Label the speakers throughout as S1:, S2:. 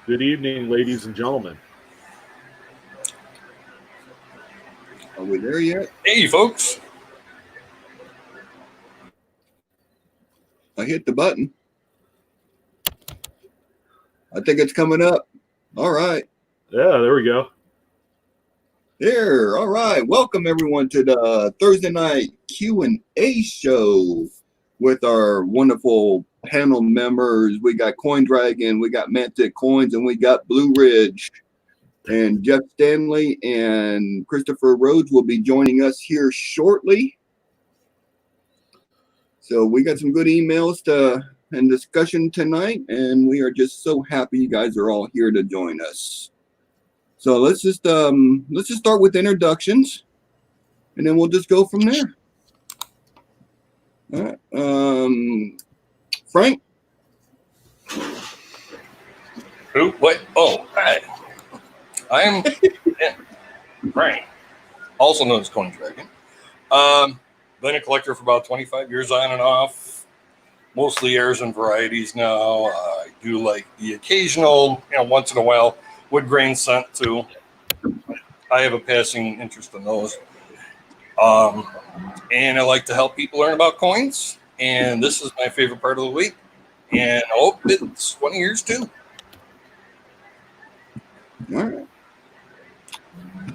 S1: Good evening, ladies and gentlemen.
S2: Are we there yet?
S3: Hey, folks.
S2: I hit the button. I think it's coming up. All right.
S1: Yeah, there we go.
S2: There. All right. Welcome, everyone, to the Thursday night Q&A show with our wonderful panel members. We got Coin Dragon, we got Mantic Coins, and we got Blue Ridge. And Jeff Stanley and Christopher Rhodes will be joining us here shortly. So we got some good emails and discussion tonight, and we are just so happy you guys are all here to join us. So let's just start with introductions, and then we'll just go from there. All right. Frank?
S3: Who? What? Oh, hi. I'm Frank, also known as Coin Dragon. Been a collector for about 25 years on and off, mostly airs and varieties now. I do like the occasional, once in a while, wood grain scent too. I have a passing interest in those. And I like to help people learn about coins. And this is my favorite part of the week. And I hope it's 20 years too.
S2: All right.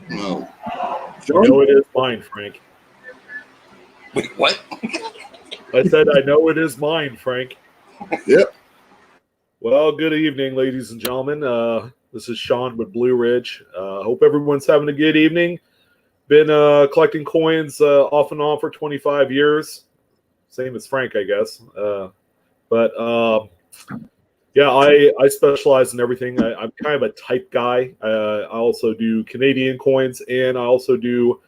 S2: Well,
S1: I know it is mine, Frank.
S3: Wait, what?
S1: I said I know it is mine, Frank.
S2: Yep.
S1: Well, good evening, ladies and gentlemen. This is Sean with Blue Ridge. Hope everyone's having a good evening. Been collecting coins off and on for 25 years. Same as Frank, I guess. Yeah, I specialize in everything. I'm kind of a type guy. I also do Canadian coins, and I also do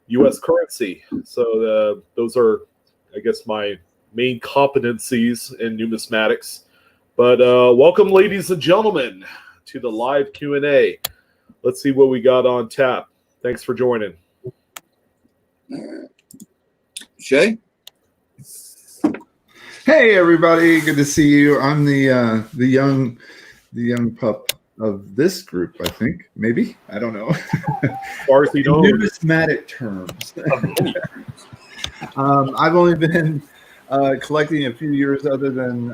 S1: U.S. currency. So those are, I guess, my main competencies in numismatics. But welcome, ladies and gentlemen, to the live Q&A. Let's see what we got on tap. Thanks for joining.
S2: Shay?
S4: Hey everybody, good to see you. I'm the young pup of this group, I think. Maybe, I don't know.
S1: Aarthi,
S4: numismatic terms. I've only been collecting a few years, other than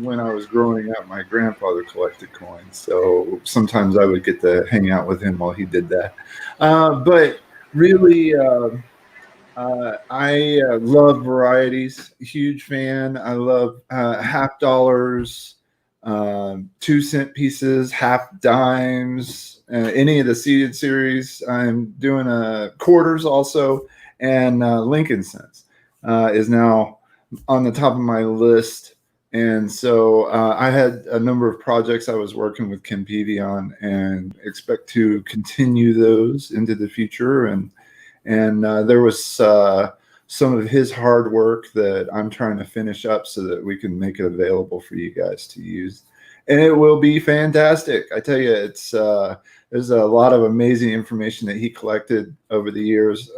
S4: when I was growing up. My grandfather collected coins, so sometimes I would get to hang out with him while he did that. But really, I love varieties. Huge fan. I love half dollars, 2-cent pieces, half dimes, any of the seeded series. I'm doing quarters also, and Lincoln cents is now on the top of my list. And so I had a number of projects I was working with Kim Peavey on, and expect to continue those into the future. And there was some of his hard work that I'm trying to finish up so that we can make it available for you guys to use. And it will be fantastic. I tell you, it's there's a lot of amazing information that he collected over the years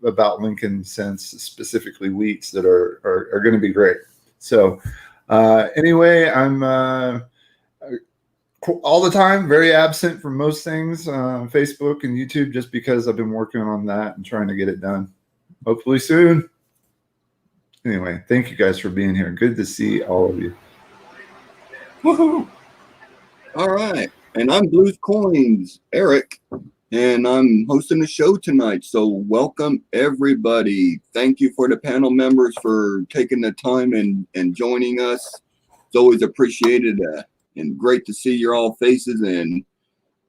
S4: about Lincoln cents, specifically wheats, that are going to be great. So anyway, I'm all the time very absent from most things on Facebook and YouTube, just because I've been working on that and trying to get it done. Hopefully soon. Anyway, thank you guys for being here. Good to see all of you.
S2: Woohoo! All right. And I'm Blues Coins, Eric, and I'm hosting the show tonight. So welcome, everybody. Thank you for the panel members for taking the time and joining us. It's always appreciated. And great to see your all faces and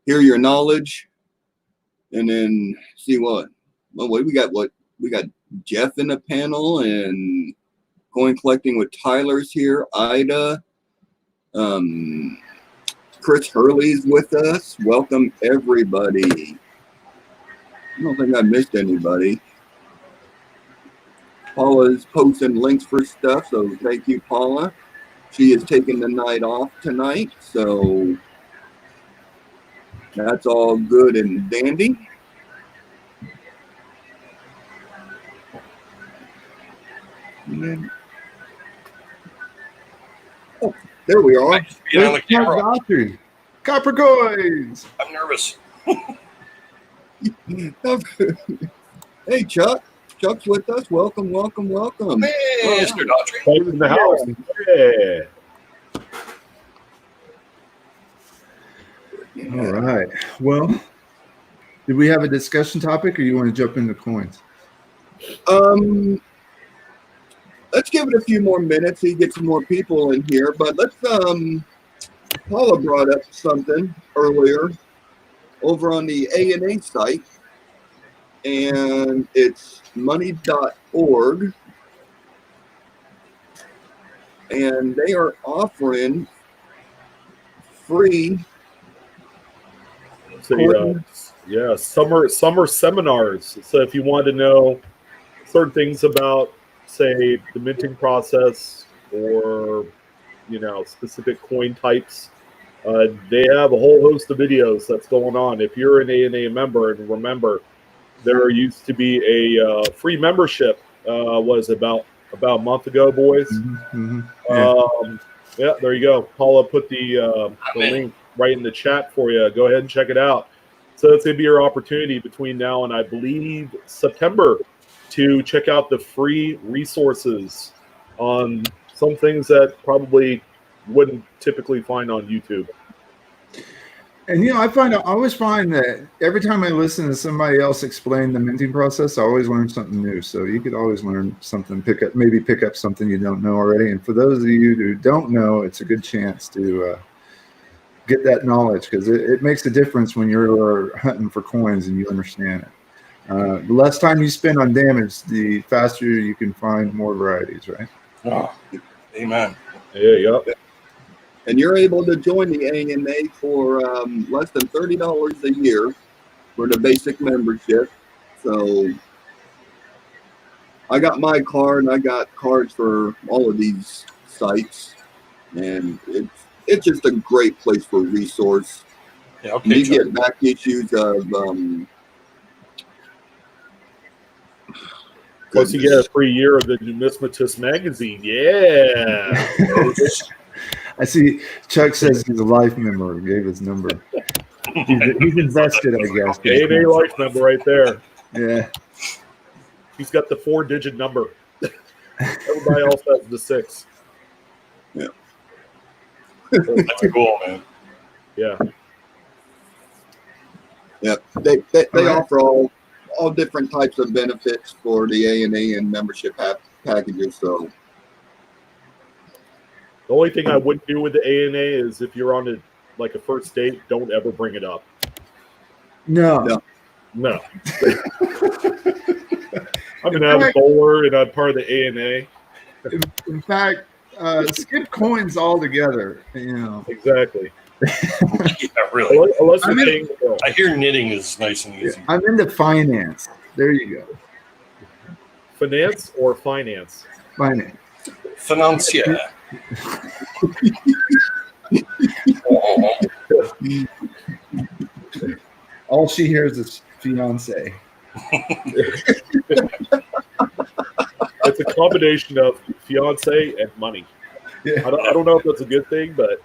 S2: hear your knowledge, and then see what we got Jeff in the panel, and Coin Collecting with Tyler's here. Ida, Chris Hurley's with us. Welcome everybody. I don't think I missed anybody. Paula's posting links for stuff, so thank you, Paula. She is taking the night off tonight, so that's all good and dandy. And then There we are.
S3: Being on the camera.
S4: Aarthi. Copper coins.
S3: I'm nervous.
S2: Hey, Chuck. Chuck's with us. Welcome, welcome, welcome.
S3: Hey, Mr. Daughtry.
S1: Back in the house. Yeah.
S4: All right. Well, did we have a discussion topic, or you want to jump into coins?
S2: Let's give it a few more minutes so you get some more people in here. But let's Paula brought up something earlier over on the ANA site, and it's money.org, and they are offering free
S1: summer seminars. So if you want to know certain things about, say, the minting process or specific coin types, they have a whole host of videos that's going on. If you're an ANA member, and remember, there used to be a free membership. Was about a month ago, boys.
S4: Mm-hmm.
S1: Yeah, there you go. Paula put the link right in the chat for you. Go ahead and check it out. So it's going to be your opportunity between now and, I believe, September to check out the free resources on some things that probably wouldn't typically find on YouTube.
S4: And I always find that every time I listen to somebody else explain the minting process, I always learn something new. So you could always learn something, pick up something you don't know already. And for those of you who don't know, it's a good chance to get that knowledge, because it makes a difference when you're hunting for coins and you understand it. The less time you spend on damage, the faster you can find more varieties, right?
S3: Oh, amen.
S1: There you go.
S2: And you're able to join the ANA for less than $30 a year for the basic membership. So I got my card, and I got cards for all of these sites, and it's just a great place for resource.
S3: Yeah, okay.
S2: You get back issues of
S1: plus you get a free year of the Numismatist magazine. Yeah.
S4: I see Chuck says he's a life member. He gave his number. He's invested, I guess.
S1: ANA life member right there.
S4: Yeah.
S1: He's got the 4-digit number. Everybody else has the 6.
S2: Yeah.
S3: That's cool, man.
S1: Yeah.
S2: Yeah. They offer all different types of benefits for the ANA and membership packages. So
S1: the only thing I wouldn't do with the ANA is if you're on a first date, don't ever bring it up.
S4: No.
S1: I'm an avid bowler, and I'm part of the ANA.
S4: In fact, skip coins altogether.
S1: Exactly.
S3: Yeah, really.
S1: Unless you're paying the bill.
S3: I hear knitting is nice and easy.
S4: I'm into finance. There you go.
S1: Finance or finance?
S4: Finance.
S3: Financier.
S4: All she hears is fiance.
S1: It's a combination of fiance and money.
S4: Yeah.
S1: I don't know if that's a good thing, but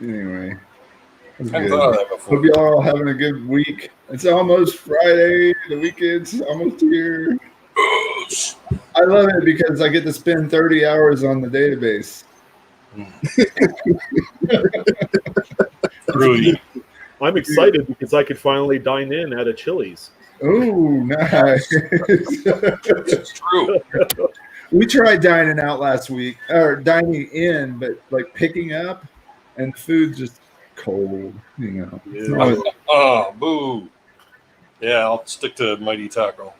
S4: Anyway,
S3: I've thought of that before.
S4: hope y'all are having a good week. It's almost Friday. The weekend's almost here. I love it because I get to spend 30 hours on the database.
S3: Really?
S1: I'm excited because I could finally dine in at a Chili's.
S4: Oh, nice.
S3: It's true.
S4: We tried dining out last week, or dining in, but picking up, and food just cold,
S1: Yeah.
S3: Oh, boo. Yeah, I'll stick to Mighty Taco.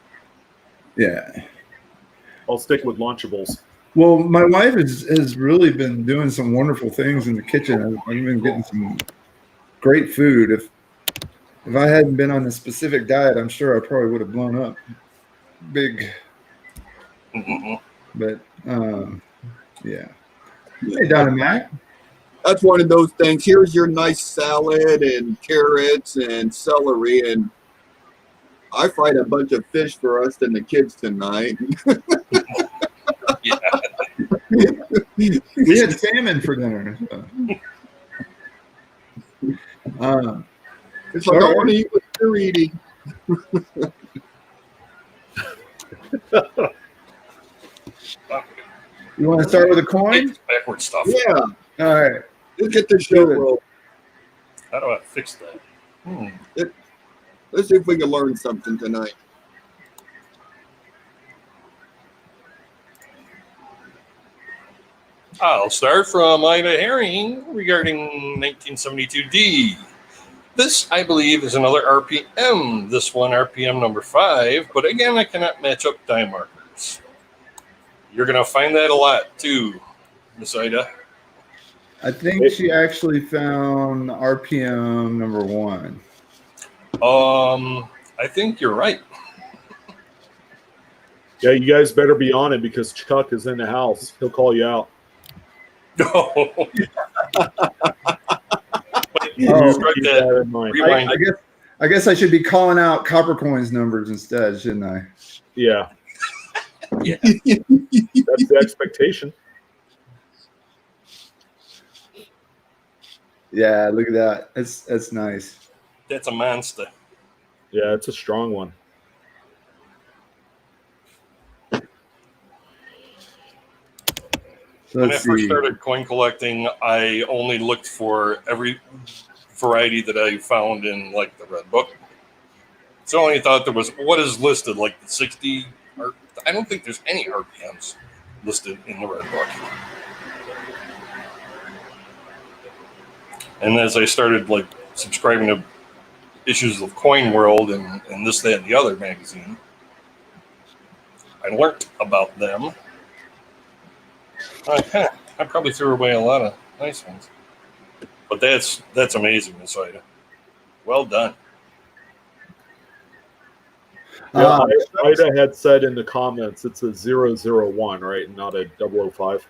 S4: Yeah.
S1: I'll stick with Lunchables.
S4: Well, my wife has really been doing some wonderful things in the kitchen. I've been getting some great food. If I hadn't been on a specific diet, I'm sure I probably would have blown up big. But yeah. Hey, Don and Mac.
S2: that's one of those things. Here's your nice salad and carrots and celery, and I fried a bunch of fish for us and the kids tonight.
S3: Yeah.
S4: We had salmon for dinner. So.
S2: It's like, I want to eat what you're eating.
S4: You want to start with a coin?
S3: Backward stuff.
S2: Yeah.
S4: All right.
S2: Let's get this show rolling.
S3: How do I fix that?
S2: Let's see if we can learn something tonight.
S3: I'll start from Ida Herring regarding 1972D. This, I believe, is another RPM. This one, RPM number 5, but again, I cannot match up die markers. You're going to find that a lot, too, Miss Ida.
S4: I think she actually found RPM number 1.
S3: I think you're right.
S1: Yeah, you guys better be on it because Chuck is in the house. He'll call you out.
S3: No.
S1: Keep that in mind.
S4: I guess I should be calling out Copper Coins numbers instead, shouldn't I?
S1: Yeah.
S3: Yeah.
S1: That's the expectation.
S4: Yeah, look at that. That's nice.
S3: That's a monster.
S1: Yeah, it's a strong one.
S4: So
S3: When I
S4: let's
S3: first
S4: see.
S3: started coin collecting, I only looked for every variety that I found in like the Red Book. So I only thought there was what is listed, like the 60. I don't think there's any RPMs listed in the Red Book. And as I started like subscribing to issues of Coin World and this, that, and the other magazine, I learned about them. I probably threw away a lot of nice ones. But that's amazing, Miss Ida. Well done.
S1: Yeah, Ida had said in the comments it's a 001, right, and not a 005.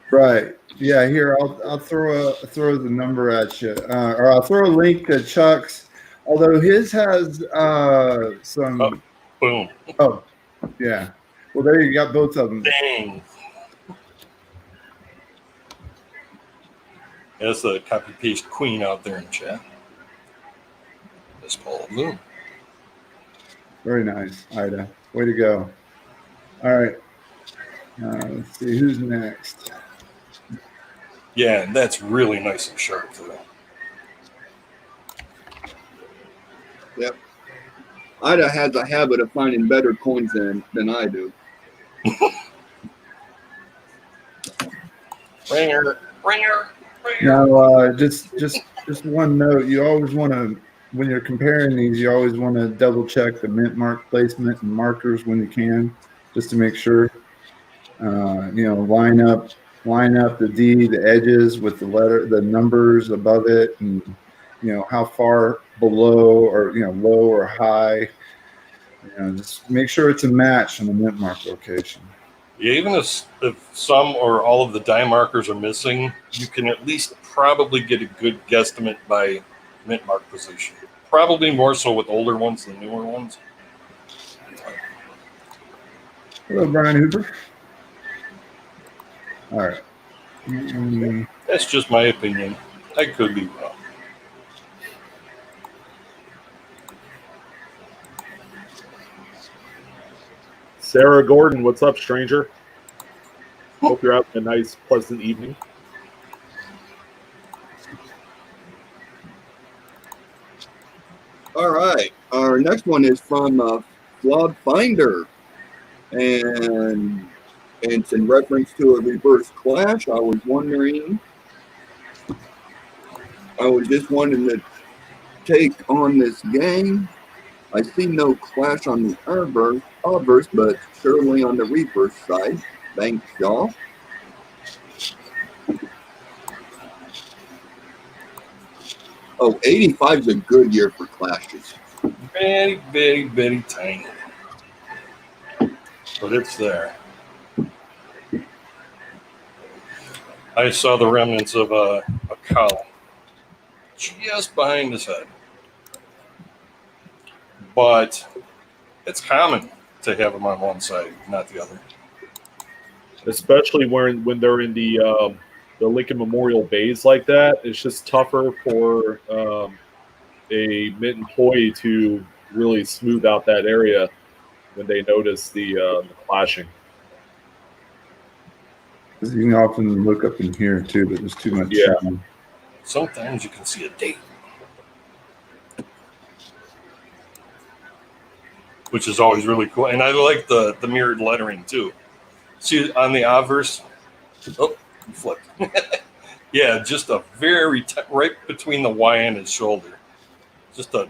S4: Right. Yeah. Here, I'll throw the number at you, or I'll throw a link to Chuck's. Although his has some.
S3: Boom.
S4: Oh, yeah. Well, there you got both of them.
S3: Dang. That's the copy paste queen out there in chat. That's Paula Bluhm.
S4: Very nice, Ida. Way to go. All right. Let's see who's next.
S3: Yeah, and that's really nice and sharp too.
S2: Yep. Ida has a habit of finding better coins than I do.
S3: Ringer.
S4: Now, just one note. You always want to, when you're comparing these, you always want to double check the mint mark placement and markers when you can, just to make sure. Line up the D, the edges with the numbers above it, and how far below or low or high. Just make sure it's a match in the mint mark location.
S3: Yeah, even if some or all of the die markers are missing, you can at least probably get a good guesstimate by mint mark position. Probably more so with older ones than newer ones.
S4: Hello, Brian Hooper. All right.
S3: That's just my opinion. I could be wrong.
S1: Sarah Gordon, what's up, stranger? Hope you're having a nice, pleasant evening.
S2: All right. Our next one is from Flawed Finder. And it's in reference to a reverse clash. I was just wanting to take on this game. I see no clash on the obverse, but surely on the reverse side. Thanks, y'all. Oh, 85 is a good year for clashes.
S3: Very, very, very tiny. But it's there. I saw the remnants of a cow just behind his head. But it's common to have them on one side, not the other.
S1: especially when they're in the Lincoln Memorial bays like that. It's just tougher for a mint employee to really smooth out that area when they notice the clashing.
S4: You can often look up in here too, but there's too much.
S1: Yeah.
S3: Sometimes you can see a date, which is always really cool. And I like the mirrored lettering too. See on the obverse. Oh, you flipped. Yeah, just a very right between the Y and his shoulder. Just a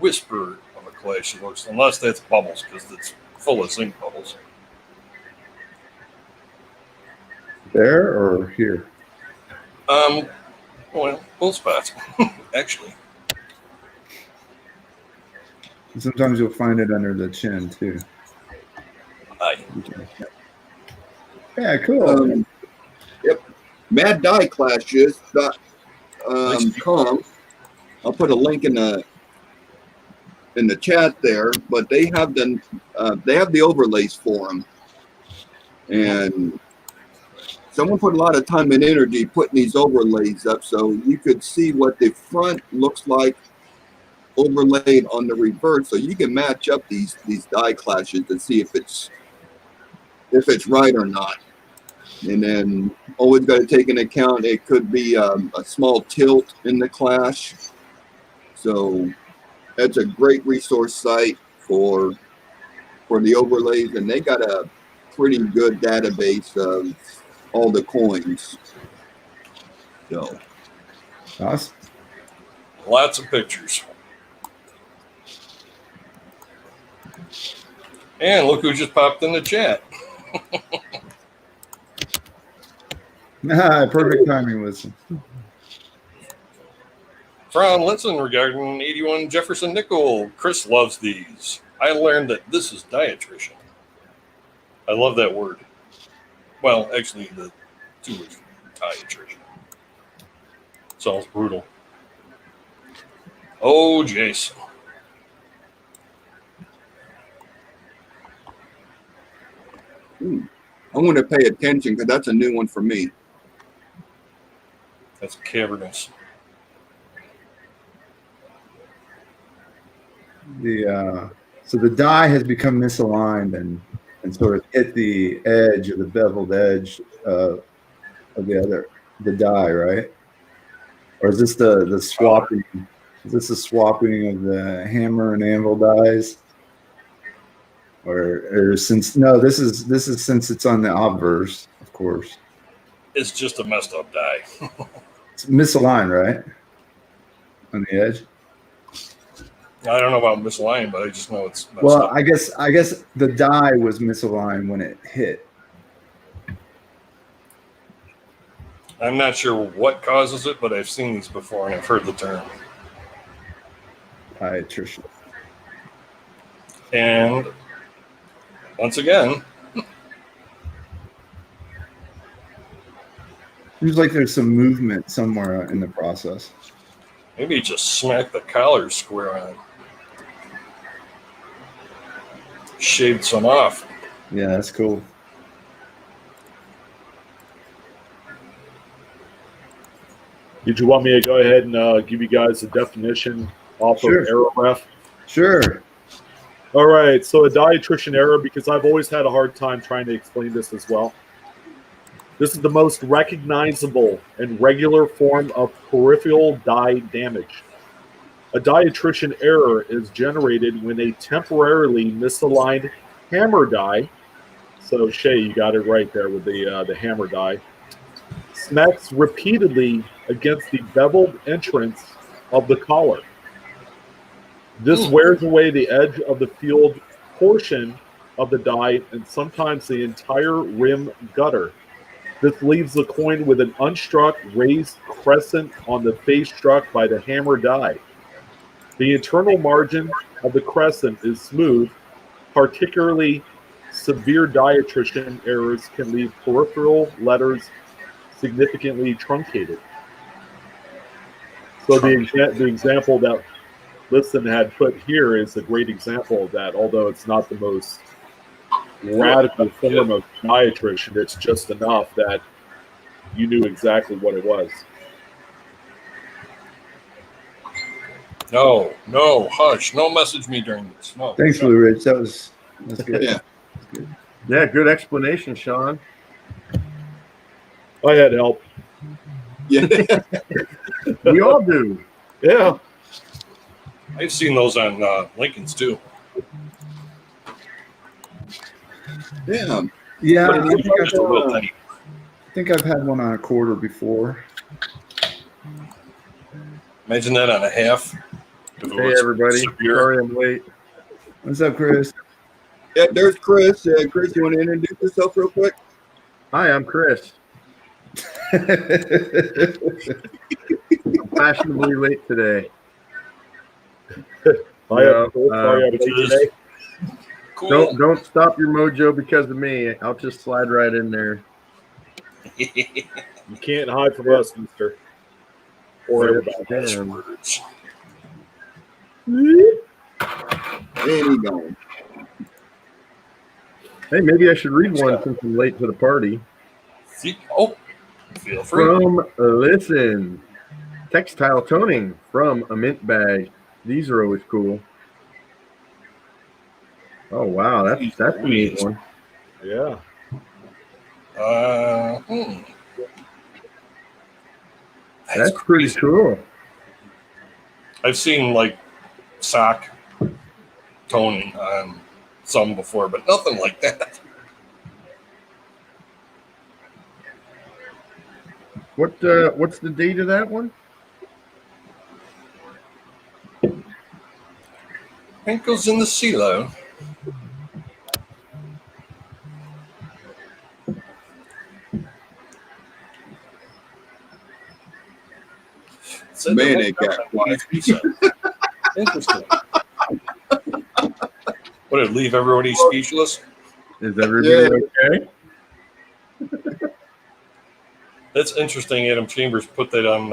S3: whisper of a clash. It looks, unless that's bubbles, because it's full of zinc bubbles.
S4: There or here?
S3: Well, both spots, actually.
S4: Sometimes you'll find it under the chin too.
S3: Aye.
S4: Yeah, cool.
S2: Yep. Mad Die Clashes. .com. I'll put a link in the chat there, but they have the overlays for them, and someone put a lot of time and energy putting these overlays up so you could see what the front looks like overlaid on the reverse, so you can match up these die clashes to see if it's right or not. And then always got to take into account it could be a small tilt in the clash. So that's a great resource site for the overlays, and they got a pretty good database of all the coins. So
S4: Awesome.
S3: Lots of pictures. And look who just popped in the chat.
S4: Perfect timing, listen.
S3: From Linson regarding 81 Jefferson Nickel. Chris loves these. I learned that this is dietitian. I love that word. Well, actually, the two words, dietitian. Sounds brutal. Oh, Jason.
S2: I'm going to pay attention because that's a new one for me.
S3: That's cavernous.
S4: So the die has become misaligned and sort of hit the edge or the beveled edge of the die, right? Or is this the swapping? Is this the swapping of the hammer and anvil dies? Or since no, this is since it's on the obverse, of course.
S3: It's just a messed up die.
S4: It's misaligned, right? On the edge.
S3: I don't know about misaligned, but I just know it's messed
S4: Well,
S3: up.
S4: I guess the die was misaligned when it hit.
S3: I'm not sure what causes it, but I've seen these before and I've heard the term.
S4: Trician.
S3: And once again,
S4: Seems like there's some movement somewhere in the process.
S3: maybe you just smack the collar square on. Shaved some off.
S4: Yeah, that's cool.
S1: Did you want me to go ahead and give you guys a definition off
S4: Sure.
S1: of AeroRef?
S4: Sure.
S1: All right, so a dietitian error, because I've always had a hard time trying to explain this as well. This is the most recognizable and regular form of peripheral die damage. A dietitian error is generated when a temporarily misaligned hammer die, so Shay, you got it right there with the hammer die, smacks repeatedly against the beveled entrance of the collar. This wears away the edge of the field portion of the die and sometimes the entire rim gutter. This leaves the coin with an unstruck raised crescent on the face struck by the hammer die. The internal margin of the crescent is smooth. Particularly severe dietitian errors can leave peripheral letters significantly truncated. So the example that Listen had put here is a great example of that, although it's not the most radical form of dietitian. It's just enough that you knew exactly what it was.
S3: No, hush. No message me during this. No.
S4: Thanks, Blue Ridge. That's good.
S2: Yeah.
S4: That's good.
S5: Yeah, good explanation, Sean.
S1: I had help.
S2: Yeah.
S5: We all do.
S1: Yeah.
S3: I've seen those on Lincoln's too.
S2: Yeah.
S4: Yeah,
S3: But
S4: I think,
S3: just a real tiny.
S4: I think I've had one on a quarter before.
S3: Imagine that on a half. If it
S5: Hey,
S3: was
S5: everybody.
S3: severe.
S5: Sorry I'm late.
S4: What's up, Chris?
S2: Yeah, there's Chris. Chris, you want to introduce yourself real quick?
S5: Hi, I'm Chris. I'm fashionably late today.
S1: I have sorry, I have a date today.
S3: Cool.
S5: Don't stop your mojo because of me. I'll just slide right in there.
S1: You can't hide from us, mister. Or everybody.
S5: Damn.
S3: Words.
S2: And he gone.
S5: Hey, maybe I should read one since I'm late to the party.
S3: See? Oh, feel free.
S5: From Listen. Textile toning from a mint bag. These are always cool. Oh, wow. That's a neat one.
S1: Yeah.
S5: That's pretty cool.
S3: I've seen like sock toning on some before, but nothing like that.
S5: What's the date of that one?
S3: Ankles in the silo.
S2: Man, it got quiet.
S3: Interesting. Would it leave everybody speechless?
S5: Is everybody okay?
S3: That's interesting. Adam Chambers put that on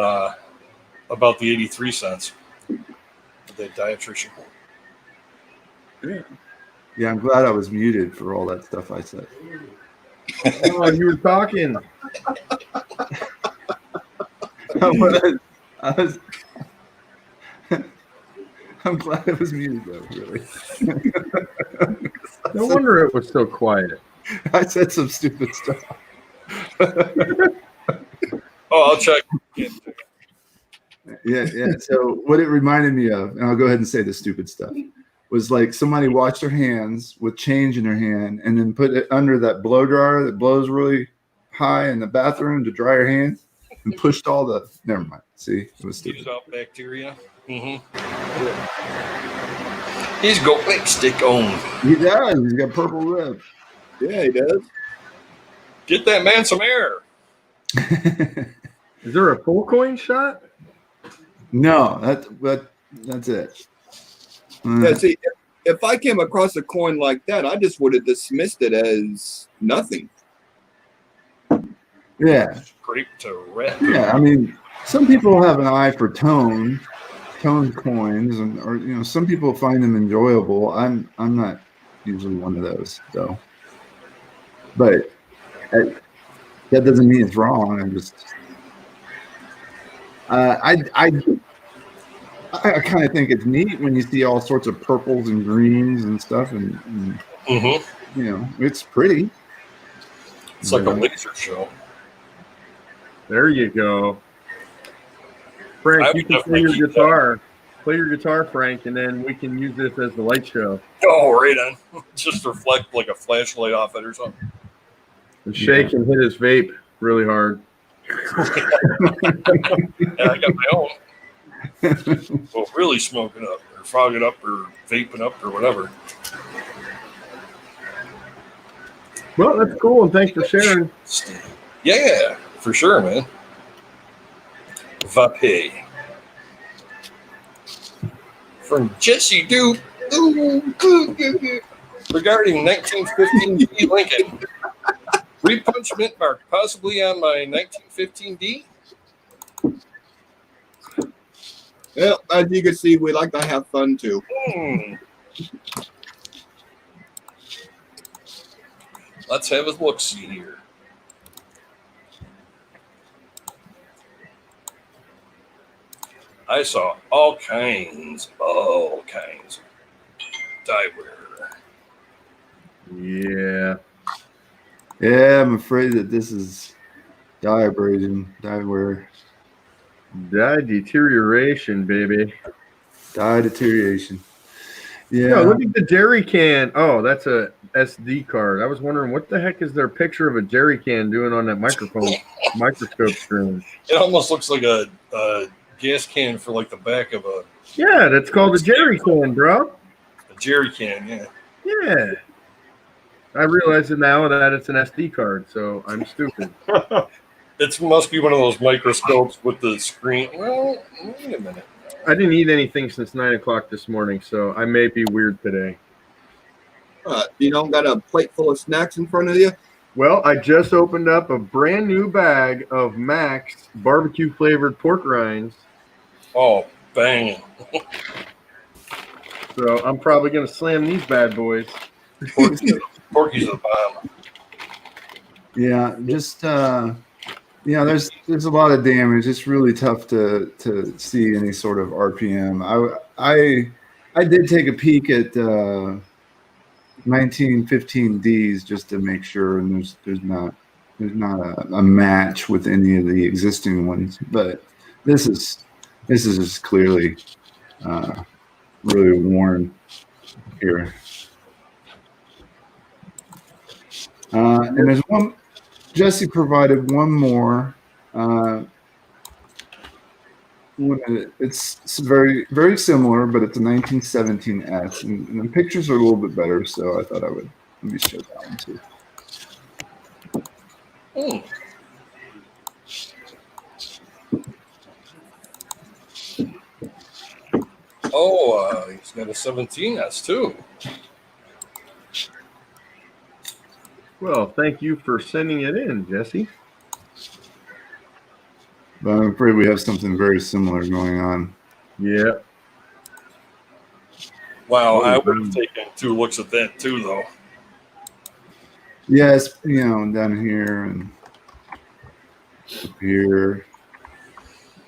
S3: about the 83 cents. The dietitian.
S4: Yeah, I'm glad I was muted for all that stuff I said.
S5: Oh, you were talking.
S4: I'm glad it was muted, though, really.
S5: No wonder it was so quiet.
S4: I said some stupid stuff.
S3: Oh, I'll check.
S4: Yeah. So what it reminded me of, and I'll go ahead and say the stupid stuff, was like somebody washed their hands with change in their hand and then put it under that blow dryer that blows really high in the bathroom to dry your hands and pushed all the, never mind. See, it was stupid.
S3: Use out bacteria. He's got lipstick on.
S4: He does. He's got purple lips.
S2: Yeah, he does.
S3: Get that man some air.
S5: Is there a full coin shot?
S4: No, that's it.
S2: Yeah, see, if I came across a coin like that, I just would have dismissed it as nothing.
S4: Yeah.
S3: Grape to red.
S4: Yeah, I mean, some people have an eye for toned coins, or some people find them enjoyable. I'm not usually one of those, though. But that doesn't mean it's wrong. I'm just, I kind of think it's neat when you see all sorts of purples and greens and stuff, and it's pretty.
S3: It's like a laser show.
S5: There you go. Frank, you can play your guitar. Play your guitar, Frank, and then we can use this as the light show.
S3: Oh, right on. Just reflect like a flashlight off it or something.
S5: And shake and hit his vape really hard.
S3: Yeah, I got my own. Well, really smoke it up, or fog it up, or vaping up, or whatever.
S5: Well, that's cool, and thanks for sharing.
S3: Yeah, for sure, man. Vape. From Jesse Duke. Regarding 1915 Lincoln. Repunchment mark possibly on my 1915D.
S2: Well, as you can see, we like to have fun too.
S3: Let's have a look-see here. I saw all kinds of dieware.
S5: Yeah.
S4: Yeah, I'm afraid that this is dye abrasion, dyewear,
S5: Dye deterioration, baby.
S4: dye deterioration.
S5: Yeah,
S4: Yeah,
S5: look at the jerry can. Oh, that's a SD card. I was wondering what the heck is their picture of a jerry can doing on that microscope screen?
S3: It almost looks like a gas can for like the back of a
S5: Yeah, that's called a jerry can, bro.
S3: jerry can. Yeah.
S5: Yeah. I realize it now that it's an SD card, so I'm stupid.
S3: It must be one of those microscopes with the screen. Well, wait a minute.
S5: I didn't eat anything since 9 o'clock this morning, so I may be weird today.
S2: You don't got a plate full of snacks in front of you?
S5: Well, I just opened up a brand new bag of Max barbecue flavored pork rinds,
S3: Oh, bang.
S5: so I'm probably going to slam these bad boys.
S3: Porky's a bomb.
S4: yeah, just there's a lot of damage. It's really tough to see any sort of RPM. I did take a peek at 1915Ds just to make sure, and there's not a match with any of the existing ones, but this is just clearly really worn here. And there's one. Jesse provided one more. It's very, very similar, but it's a 1917S, and the pictures are a little bit better, so I thought I would let me show that one too.
S3: Oh, he's got a 17S too.
S5: Well, thank you for sending it in, Jesse.
S4: But I'm afraid we have something very similar going on.
S5: Yeah.
S3: Wow, I would have taken 2 looks at that too, though.
S4: Yes, down here and up here.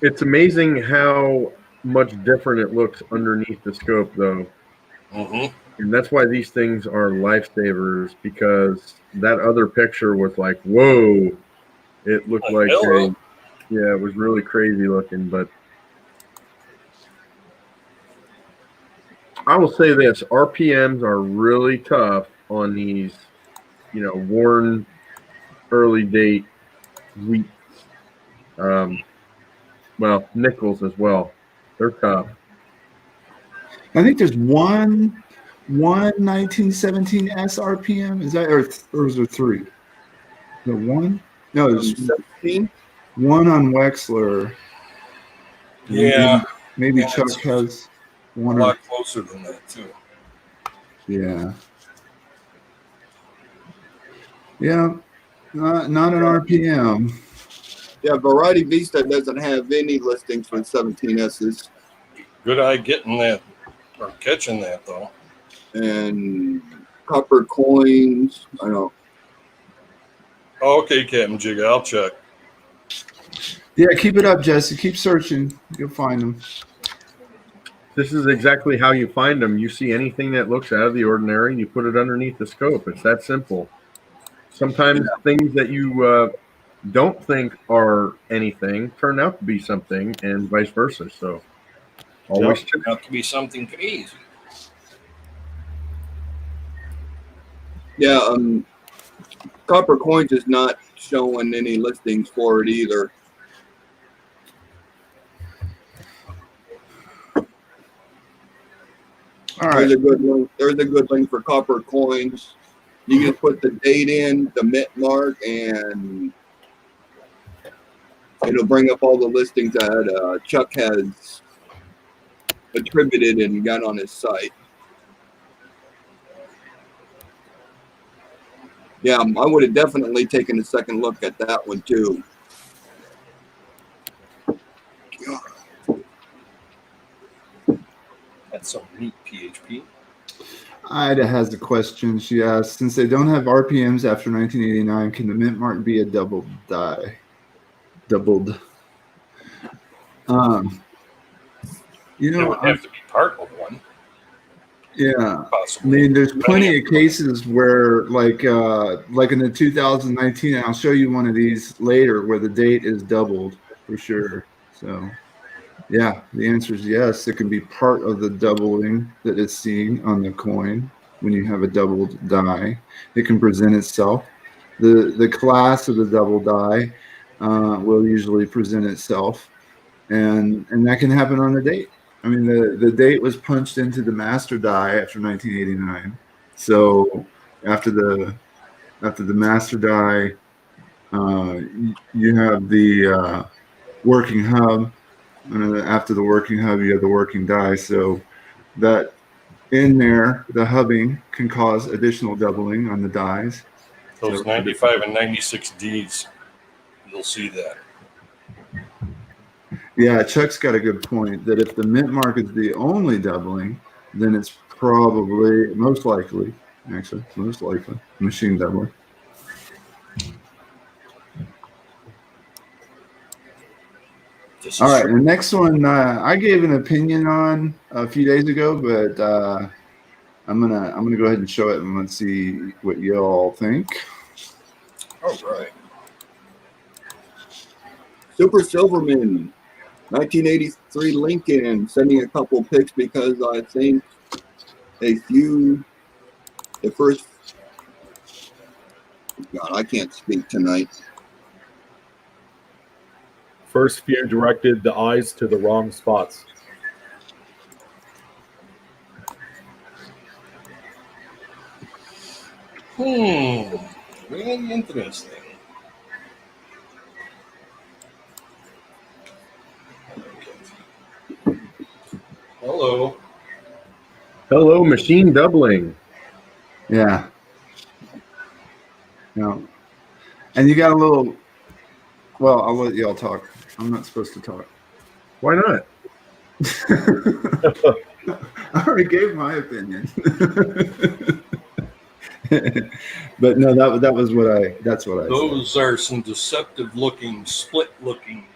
S5: It's amazing how much different it looks underneath the scope, though.
S3: Mm-hmm.
S5: And that's why these things are lifesavers, because that other picture was like, whoa. It looked like yeah, it was really crazy looking, but I will say this, RPMs are really tough on these, worn early date wheat. Well, nickels as well. They're tough.
S4: I think there's one 1917S RPM. Is that or is there 3? The one? No, there's
S2: 17.
S4: One on Wexler.
S3: Yeah.
S4: Maybe Chuck has one.
S3: A lot closer than that too.
S4: Yeah. Yeah. Not an RPM.
S2: Yeah, Variety Vista doesn't have any listings for 17Ss.
S3: Good eye getting that or catching that though.
S2: And copper coins. I don't.
S3: Okay, Captain Jig, I'll check.
S4: Yeah, keep it up, Jesse. Keep searching. You'll find them.
S5: This is exactly how you find them. You see anything that looks out of the ordinary, you put it underneath the scope. It's that simple. Sometimes things that you don't think are anything turn out to be something, and vice versa. So always
S3: turn out to be something crazy.
S2: Yeah, Copper Coins is not showing any listings for it either. All right. There's a good link for Copper Coins. You can put the date in, the mint mark, and it'll bring up all the listings that Chuck has attributed and got on his site. Yeah, I would have definitely taken a second look at that one too.
S3: That's some neat PHP.
S4: Ida has a question. She asks, since they don't have RPMs after 1989, can the mint mark be a doubled die? Doubled. You
S3: It
S4: know,
S3: would have to be part of one,
S4: yeah. I
S3: possibly.
S4: mean, there's plenty of cases where, like in the 2019, and I'll show you one of these later, where the date is doubled for sure. So, yeah, the answer is yes. It can be part of the doubling that is seen on the coin when you have a doubled die. It can present itself. The class of the double die will usually present itself, and that can happen on the date. I mean, the date was punched into the master die after 1989. So after the master die, you have the working hub. And after the working hub, you have the working die. So that in there, the hubbing can cause additional doubling on the dies.
S3: Those 95 and 96 Ds, you'll see that.
S4: Yeah, Chuck's got a good point that if the mint mark is the only doubling, then it's probably most likely machine doubling. All right, the next one I gave an opinion on a few days ago, but I'm gonna go ahead and show it and let's see what y'all think.
S3: All right.
S2: Super Silverman, 1983 Lincoln, sending a couple pics because I think the first, God, I can't speak tonight.
S1: First few directed the eyes to the wrong spots.
S3: Really interesting. Hello.
S5: Hello, machine doubling.
S4: Yeah. No. And you got a little. Well, I'll let y'all talk. I'm not supposed to talk.
S5: Why not?
S4: I already gave my opinion. But no, that's what I
S3: Those
S4: said.
S3: are some deceptive looking, split looking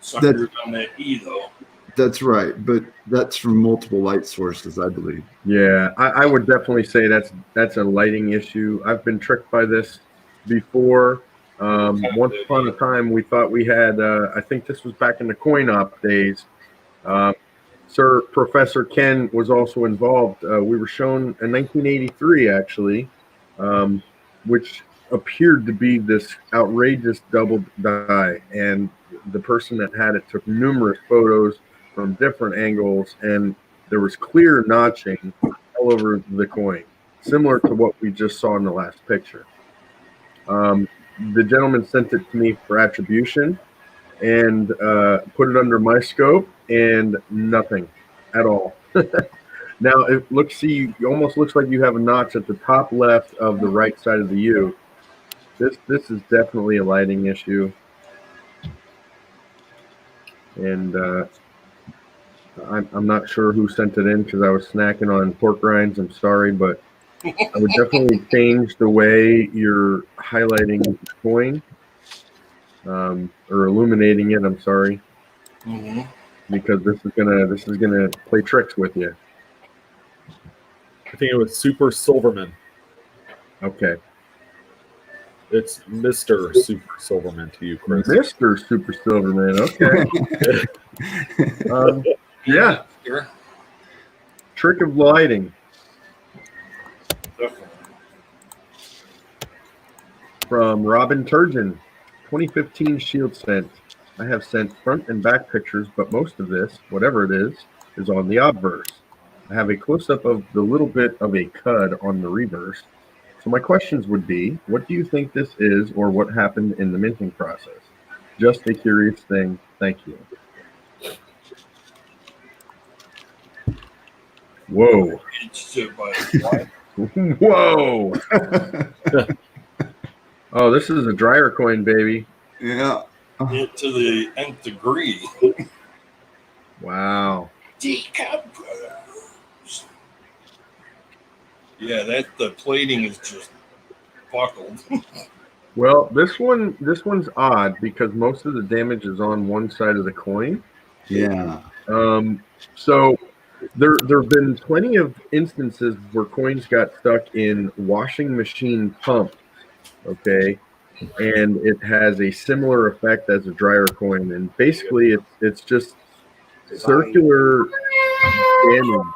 S3: suckers on that E though.
S4: That's right, but that's from multiple light sources, I believe.
S5: Yeah, I would definitely say that's a lighting issue. I've been tricked by this before. Once upon a time, we thought we had, I think this was back in the coin op days. Sir Professor Ken was also involved. We were shown in 1983, actually, which appeared to be this outrageous double die. And the person that had it took numerous photos from different angles, and there was clear notching all over the coin, similar to what we just saw in the last picture. The gentleman sent it to me for attribution and put it under my scope, and nothing at all. Now it almost looks like you have a notch at the top left of the right side of the U. This is definitely a lighting issue, and I'm not sure who sent it in because I was snacking on pork rinds. I'm sorry, but I would definitely change the way you're highlighting the coin or illuminating it. I'm sorry, because this is gonna play tricks with you.
S1: I think it was Super Silverman.
S5: Okay,
S1: it's Mr. Super Silverman to you, Chris.
S5: Mr. Super Silverman. Okay. Yeah.
S3: Sure.
S5: Trick of lighting.
S3: Definitely.
S5: From Robin Turgeon, 2015 Shield Scent. I have sent front and back pictures, but most of this, whatever it is on the obverse. I have a close-up of the little bit of a cud on the reverse. So my questions would be, what do you think this is, or what happened in the minting process? Just a curious thing. Thank you. Whoa. Whoa. Oh, this is a dryer coin, baby.
S4: Yeah.
S3: It to the nth degree.
S5: Wow.
S3: Decompose. Yeah, the plating is just buckled.
S5: Well, this one's odd because most of the damage is on one side of the coin.
S4: Yeah.
S5: So there have been plenty of instances where coins got stuck in washing machine pumps. Okay, and it has a similar effect as a dryer coin, and basically it's just circular damage.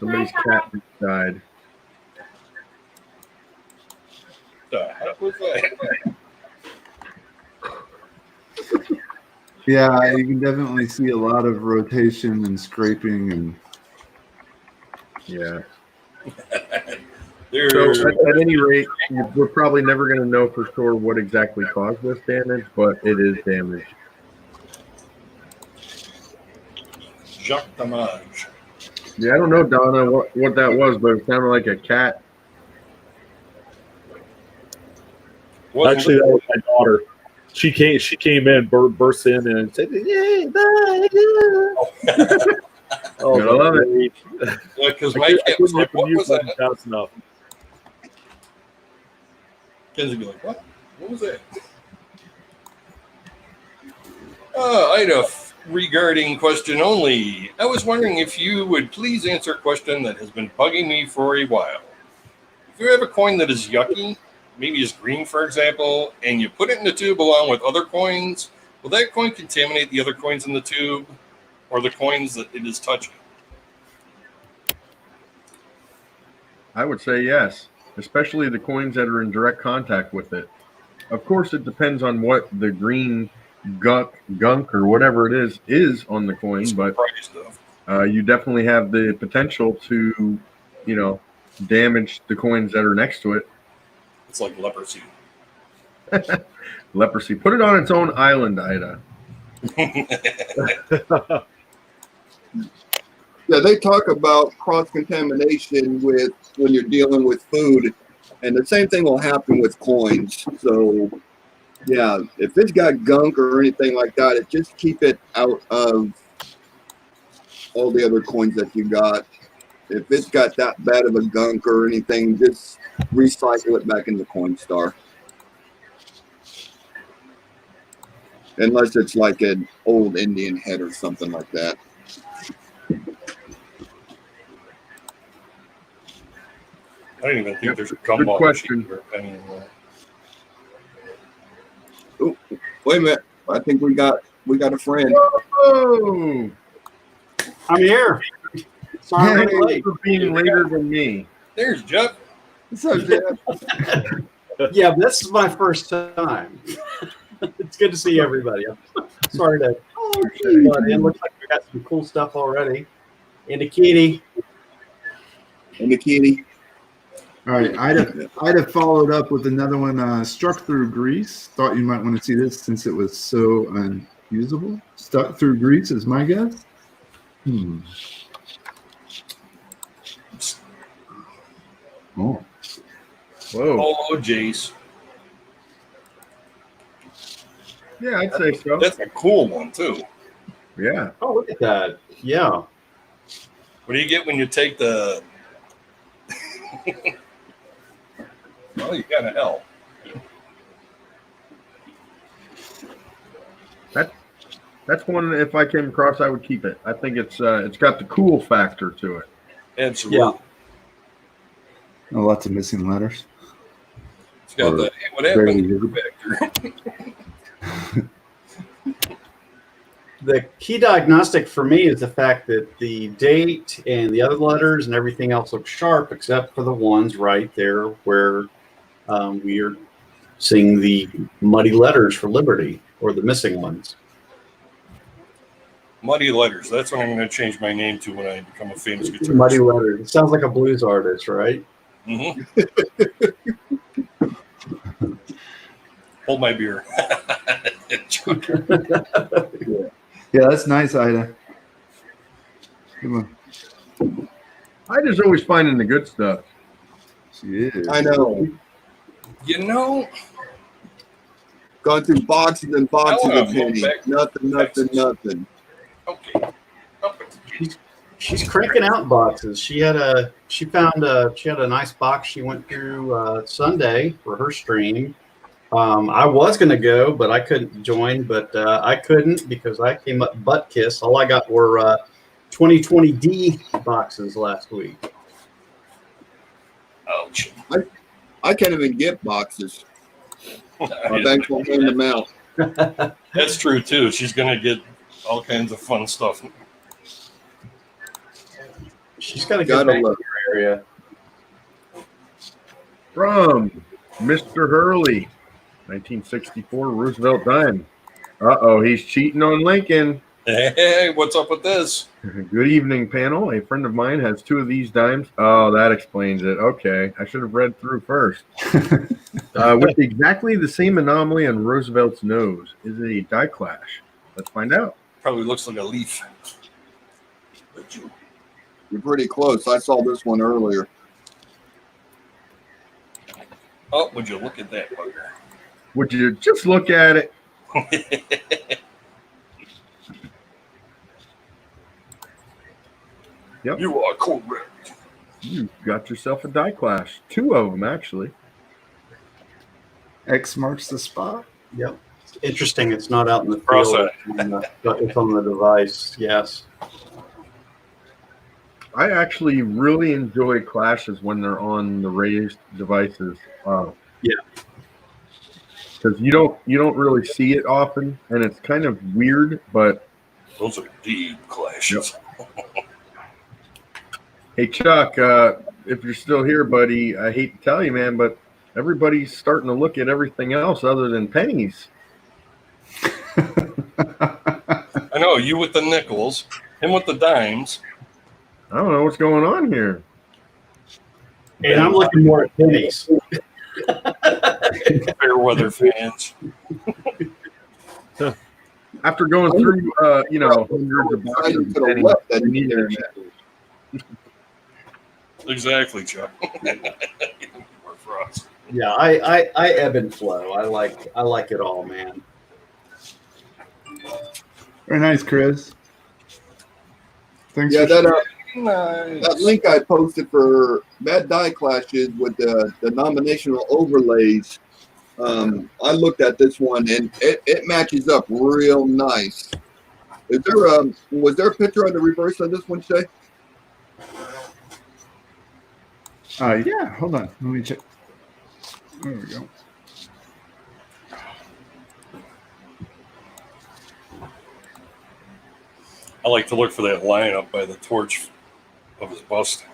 S5: Somebody's cat just died.
S3: The heck was that?
S4: Yeah, you can definitely see a lot of rotation and scraping and
S5: Yeah.
S3: There's
S5: So at any rate, we're probably never going to know for sure what exactly caused this damage, but it is damage.
S3: Jacques Damage.
S5: Yeah, I don't know, Donna, what that was, but it sounded like a cat.
S1: Actually, that was my daughter. She came in, burst in, and said, "Yay, bye!" Oh,
S5: I love it.
S1: great.
S3: Yeah, because
S1: I
S3: my
S1: couldn't
S3: cat was
S1: hit
S3: like,
S1: the
S3: what
S1: mute
S3: was
S1: button
S3: that?
S1: fast enough.
S3: Kenzie would be like, what? What was that? Ida, regarding question only. I was wondering if you would please answer a question that has been bugging me for a while. If you have a coin that is yucky, maybe is green, for example, and you put it in the tube along with other coins, will that coin contaminate the other coins in the tube or the coins that it is touching?
S5: I would say yes, especially the coins that are in direct contact with it. Of course, it depends on what the green gunk or whatever it is on the coin, but
S3: Stuff.
S5: you definitely have the potential to, damage the coins that are next to it.
S3: It's like leprosy.
S5: Leprosy. Put it on its own island, Ida.
S2: Yeah, they talk about cross-contamination with when you're dealing with food, and the same thing will happen with coins. So, yeah, if it's got gunk or anything like that, just keep it out of all the other coins that you got. If it's got that bad of a gunk or anything, just recycle it back into Coinstar. Unless it's like an old Indian head or something like that.
S3: I don't even think
S5: Yep.
S3: there's a
S5: Good
S3: gumball
S5: question.
S3: machine or a penny anymore.
S2: Oh, wait a minute. I think we got a friend.
S5: Whoa!
S6: I'm here. Sorry I'm running late.
S5: For being later than me.
S3: There's Jeff.
S2: What's up, Jeff?
S6: Yeah, this is my first time. It's good to see everybody. I'm sorry to butt in. Looks like we got some cool stuff already. And a kitty.
S2: And the kitty.
S4: all right. I'd have followed up with another one. Struck through grease. Thought you might want to see this since it was so unusable. Stuck through grease is my guess. Oh.
S5: Whoa.
S3: Oh, Jace.
S5: Yeah, I'd say so.
S3: That's a cool one, too.
S5: Yeah.
S6: Oh, look at that. Yeah.
S3: What do you get when you take the... Well, you got an L.
S5: That's one. If I came across, I would keep it. I think it's got the cool factor to it.
S3: Absolutely.
S6: Yeah.
S4: Oh, lots of missing letters.
S3: It's got
S4: Or
S3: the, hey, what happened?
S4: barely visible.
S3: Factor.
S6: The key diagnostic for me is the fact that the date and the other letters and everything else look sharp except for the ones right there where we are seeing the muddy letters for Liberty or the missing ones.
S3: Muddy Letters. That's what I'm going to change my name to when I become a famous guitarist.
S6: Muddy letters. It sounds like a blues artist, right?
S3: Mm-hmm. Hold my beer.
S4: Yeah, that's nice, Ida. Come on.
S5: Ida's always finding the good stuff.
S4: She is.
S2: I know.
S3: You know,
S2: Gone through boxes and boxes
S3: I wanna
S2: of pennies.
S3: go back to
S2: Nothing.
S3: okay.
S6: She's cranking out boxes. She had a nice box she went through Sunday for her stream. I was going to go, but I couldn't join. But I couldn't because I came up butt kiss. All I got were 2020D boxes last week.
S3: Ouch.
S2: I can't even get boxes. My bank won't hand them out.
S3: That's true too. She's gonna get all kinds of fun stuff.
S6: She's got a
S2: Gotta
S6: good
S2: love
S6: area.
S5: From Mr. Hurley, 1964 Roosevelt dime. Uh-oh, he's cheating on Lincoln.
S3: Hey, what's up with this?
S5: Good evening, panel. A friend of mine has 2 of these dimes. Oh, that explains it. Okay, I should have read through first. With exactly the same anomaly on Roosevelt's nose. Is it a die clash? Let's find out.
S3: Probably looks like a leaf.
S2: You're pretty close. I saw this one earlier.
S3: Oh, would you look at that bugger?
S5: Would you just look at it? Yep.
S3: You are correct.
S5: You got yourself a die clash. 2 of them, actually.
S4: X marks the spot.
S6: Yep. Interesting. It's not out in the
S3: Cross
S6: field. It's on the device. Yes.
S5: I actually really enjoy clashes when they're on the raised devices.
S6: Yeah.
S5: Because you don't really see it often, and it's kind of weird. But
S3: Those are deep clashes.
S5: hey, Chuck, if you're still here, buddy, I hate to tell you, man, but everybody's starting to look at everything else other than pennies.
S3: I know, you with the nickels, him with the dimes.
S5: I don't know what's going on here.
S6: And I'm looking more at pennies.
S3: Fair weather fans.
S5: After going through, hundreds of boxes of
S2: To the
S5: pennies,
S2: left, that
S5: we need
S2: there.
S5: to-
S3: Exactly, Chuck. More for us.
S6: Yeah, I ebb and flow. I like it all, man.
S4: Very nice, Chris. Thanks.
S2: Yeah,
S4: for
S2: that link I posted for Bad Die Clashes with the denominational overlays. I looked at this one and it matches up real nice. Is there was there a picture on the reverse of this one, Shay?
S4: Yeah, hold on. Let me check. There we go.
S3: I like to look for that line up by the torch of his bust.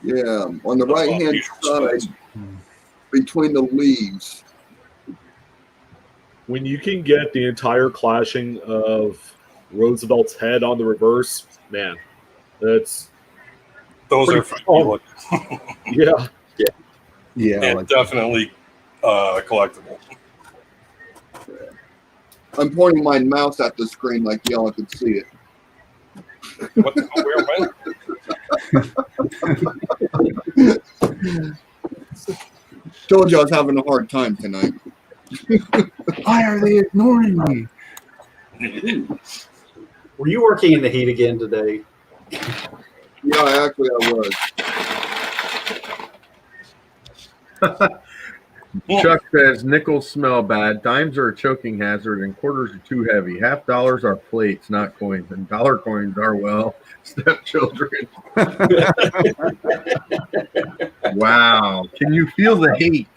S2: Yeah, on the right hand side between the leaves.
S1: When you can get the entire clashing of Roosevelt's head on the reverse, man, that's
S3: Those are fun to look at.
S1: yeah.
S4: Yeah, I
S3: And
S4: like
S3: definitely collectible.
S2: I'm pointing my mouse at the screen like y'all can see it.
S3: What the where, when?
S2: Told you I was having a hard time tonight.
S4: Why are they ignoring me?
S6: Were you working in the heat again today?
S2: Yeah, actually I was.
S5: Chuck says nickels smell bad, dimes are a choking hazard, and quarters are too heavy. $half are plates, not coins, and dollar coins are, well, stepchildren. Wow. Can you feel the hate?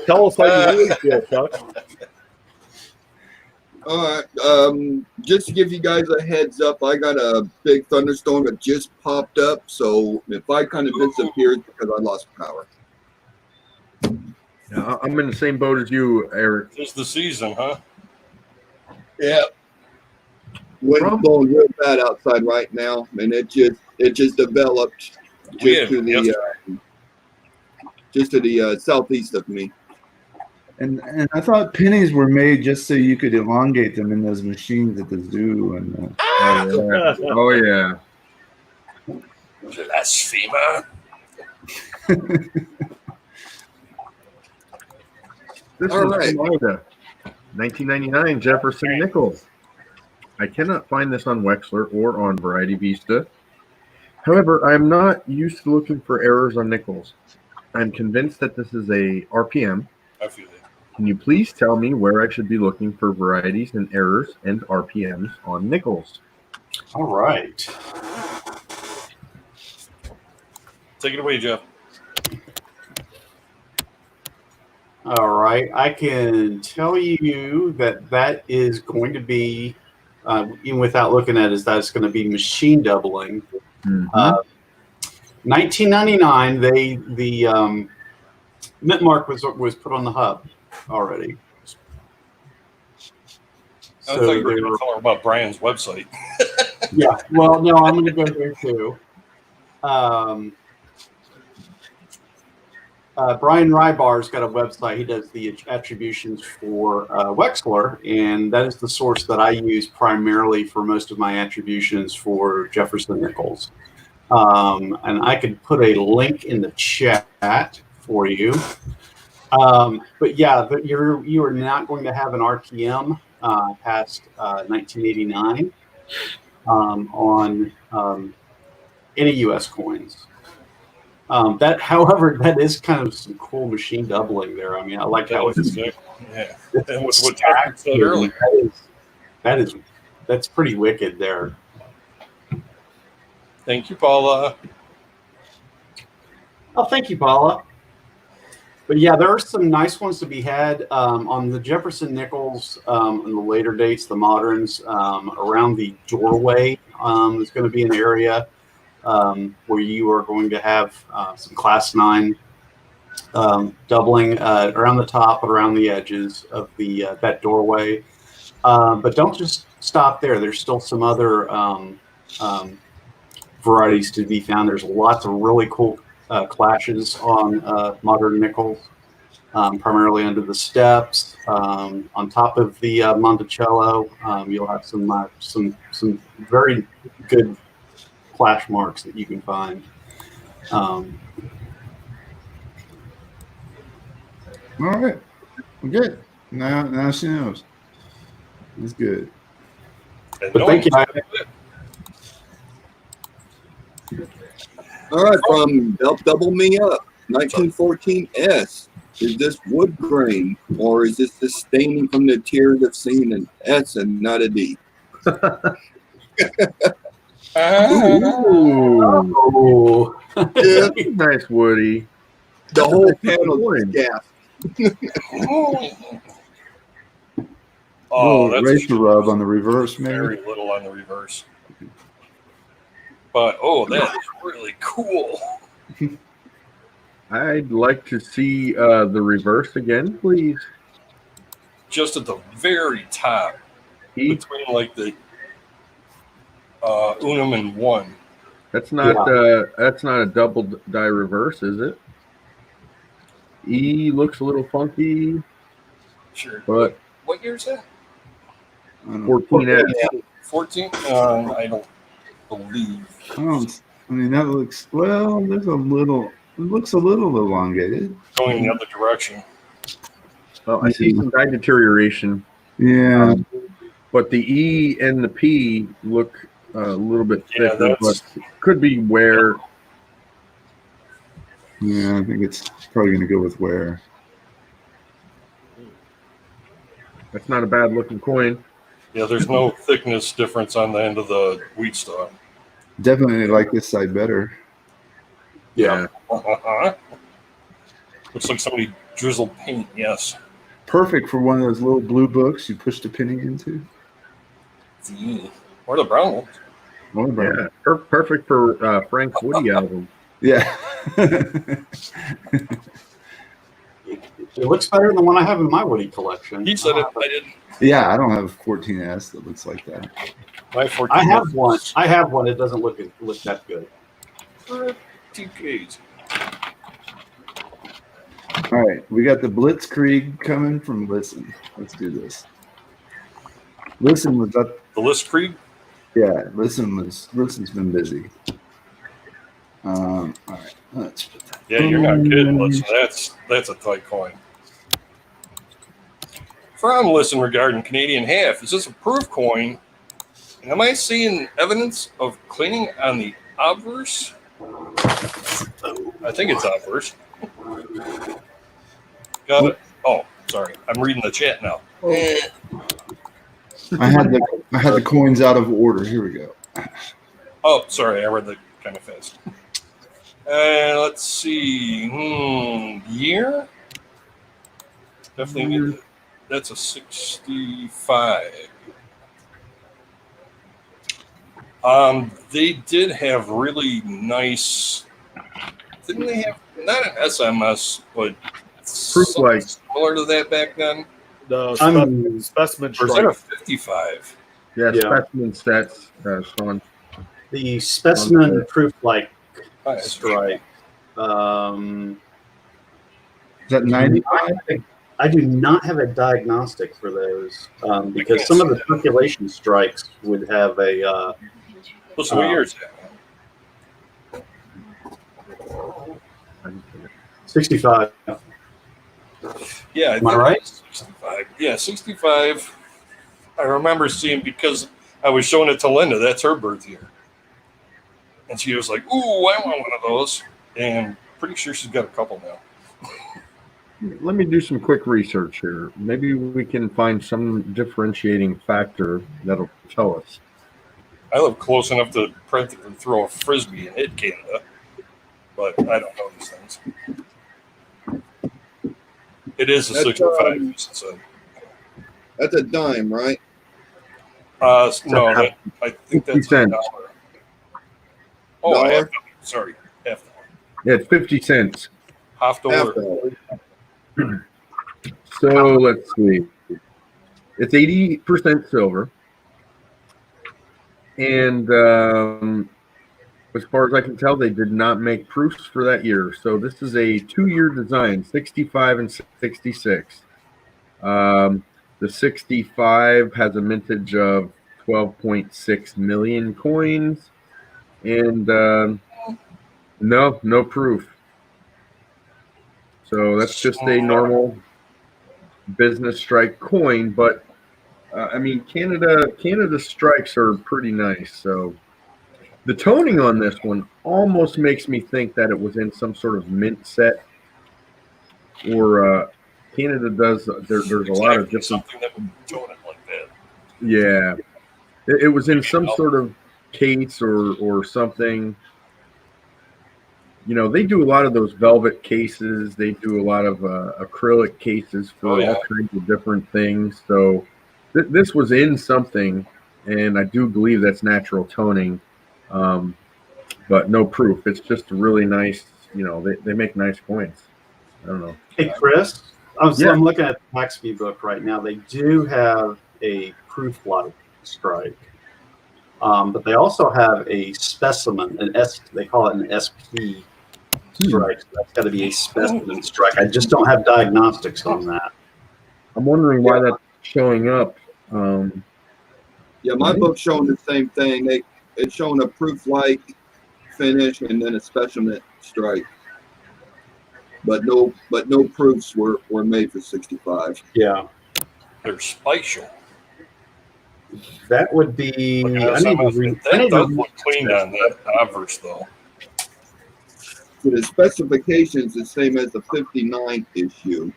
S1: Tell us how you really feel, Chuck.
S2: All right. Just to give you guys a heads up, I got a big thunderstorm that just popped up. So if I kind of disappear, it's because I lost power.
S5: Yeah, I'm in the same boat as you, Eric.
S3: It's the season, huh?
S2: Yeah. Wind's blowing real bad outside right now, and it just developed just to the southeast of me.
S4: And I thought pennies were made just so you could elongate them in those machines at the zoo. And
S5: Oh, yeah.
S3: Blasphemer.
S5: This
S2: All
S5: is
S2: right.
S5: from Ida, 1999, Jefferson Nickel. I cannot find this on Wexler or on Variety Vista. However, I am not used to looking for errors on nickels. I'm convinced that this is a RPM.
S3: I feel it.
S5: Can you please tell me where I should be looking for varieties and errors and RPMs on nickels?
S6: All right.
S3: Take it away, Jeff.
S6: All right. I can tell you that is going to be, even without looking at it, that's going to be machine doubling. 1999, the mint mark was put on the hub already.
S3: I thought you were going to tell her about Brian's website.
S6: Yeah. Well, no, I'm going to go there too. Brian Rybar's got a website. He does the attributions for Wexler, and that is the source that I use primarily for most of my attributions for Jefferson Nickels. And I could put a link in the chat for you. But yeah, you are not going to have an RPM past 1989 on any U.S. coins. That, however, that is kind of some cool machine doubling there. I mean, I like how it's
S3: yeah. And with what Jack said earlier,
S6: that's pretty wicked there.
S3: Thank you, Paula.
S6: Oh, thank you, Paula. But yeah, there are some nice ones to be had on the Jefferson Nickels in the later dates, the moderns, around the doorway. There's going to be an area where you are going to have some class 9 doubling around the top and around the edges of the that doorway. But don't just stop there. There's still some other varieties to be found. There's lots of really cool clashes on modern nickels, primarily under the steps. On top of the Monticello, you'll have some very good flash marks that you can find.
S4: All right, we're good. Now she knows. It's good.
S6: But thank you.
S2: All right, from Double Me Up, 1914 S. Is this wood grain, or is this the staining from the tears of seeing an S and not a D?
S5: Ooh.
S2: Yeah,
S5: Nice, Woody.
S2: the whole panel is gas.
S3: Oh,
S4: Little
S3: that's
S4: razor rub on the reverse, maybe.
S3: very little on the reverse. But oh, that is really cool.
S5: I'd like to see the reverse again, please.
S3: Just at the very top,
S5: E.
S3: between like the unum and 1.
S5: That's not a double die reverse, is it? E looks a little funky,
S3: Sure.
S5: but
S3: What year is that?
S5: 14S.
S3: 14? I don't believe.
S4: I mean, that looks, well, there's a little, it looks a little elongated.
S3: Going the other direction.
S5: Well, I see some die deterioration.
S4: Yeah.
S5: But the E and the P look a little bit
S3: Yeah,
S5: thicker, but could be wear.
S4: Yeah, I think it's probably going to go with wear.
S5: That's not a bad looking coin.
S3: Yeah, there's no thickness difference on the end of the wheat stalk.
S4: Definitely like this side better.
S5: Yeah.
S3: Looks like somebody drizzled paint, yes.
S4: Perfect for one of those little blue books you push the penny into.
S3: Or the brown ones.
S4: Or brown.
S5: Yeah, perfect for Frank's Woody album.
S4: Yeah.
S6: It looks better than the one I have in my Woody collection.
S3: He said it, I didn't.
S4: Yeah, I don't have a 14S that looks like that.
S3: My 14
S6: I have one. I have one. It doesn't look that good.
S3: TKs.
S4: All right, we got the Blitzkrieg coming from Listen. Let's do this. Listen was up.
S3: The list Krieg?
S4: Yeah, Listen's been busy. All right, let's put that.
S3: Yeah, you're not kidding. Listen, that's a tight coin. From Listen regarding Canadian half, is this a proof coin Am I seeing evidence of cleaning on the obverse? I think it's obverse. Got it. Oh, sorry. I'm reading the chat now.
S4: I had the coins out of order. Here we go.
S3: Oh, sorry. I read that kind of fast. Let's see. Year? Definitely. That's a 65. They did have really nice. Didn't they have not an SMS, but
S5: Proof-like.
S3: similar to that back then?
S1: The specimen
S3: Or is that a
S1: strike.
S3: 55?
S5: Yeah,
S6: Yeah.
S5: specimen stats, Sean.
S6: The specimen proof like
S3: Right.
S6: strike.
S4: Is that 95?
S6: I do not have a diagnostic for those because some of the circulation strikes would have a.
S3: Listen, what year is that?
S6: 65.
S3: Yeah,
S6: Am I right?
S3: 65. Yeah, 65. I remember seeing because I was showing it to Linda. That's her birth year. And she was like, ooh, I want one of those. And pretty sure she's got a couple now.
S5: Let me do some quick research here. Maybe we can find some differentiating factor that'll tell us.
S3: I live close enough to practically throw a frisbee and hit Canada, but I don't know these things. It is a
S2: That's,
S3: 65. So.
S2: That's a dime, right?
S3: No, I think that's $1. Oh,
S2: Dollar?
S3: half. Sorry, half dollar.
S5: Yeah, it's 50 cents.
S3: Half dollar.
S5: So let's see. It's 80% silver. And as far as I can tell, they did not make proofs for that year. So this is a 2-year design, 65 and 66. The 65 has a mintage of 12.6 million coins. And no proof. So that's just a normal business strike coin. But I mean, Canada strikes are pretty nice. So the toning on this one almost makes me think that it was in some sort of mint set, or Canada does. There's a lot of different.
S3: Something that would tone it like that.
S5: Yeah, it was in some sort of case or something. You know, they do a lot of those velvet cases. They do a lot of acrylic cases for all kinds of different things. So this was in something, and I do believe that's natural toning, but no proof. It's just really nice. You know, they make nice coins. I don't know.
S6: Hey, Chris, I'm looking at the Paxby book right now. They do have a proof-like strike, but they also have a specimen, they call it an SP strike. So that's got to be a specimen strike. I just don't have diagnostics on that.
S5: I'm wondering why that's showing up.
S2: Yeah, my book's showing the same thing. It's showing a proof-like finish and then a specimen strike. But no proofs were made for 65.
S6: Yeah.
S3: They're spatial.
S6: That would be.
S3: That does look clean on that obverse, though.
S2: So the specifications the same as the 59th issue.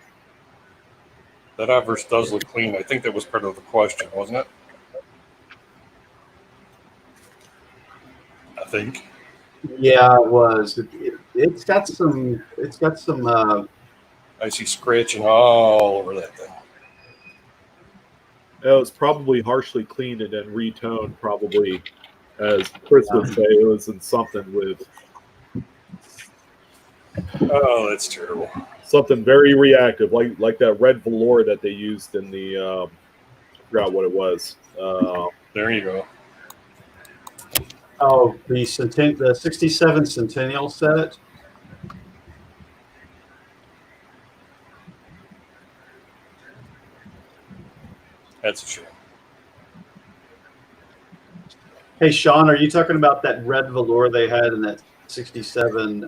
S3: That obverse does look clean. I think that was part of the question, wasn't it? I think.
S6: Yeah, it was. It's got some.
S3: I see scratching all over that thing.
S1: It was probably harshly cleaned and then retoned, probably, as Chris would say, it was in something with.
S3: Oh, that's terrible.
S1: Something very reactive, like that red velour that they used in the. I forgot what it was.
S3: There you go.
S6: Oh, the 67 Centennial set.
S3: That's a shame.
S6: Hey, Sean, are you talking about that red velour they had in that 67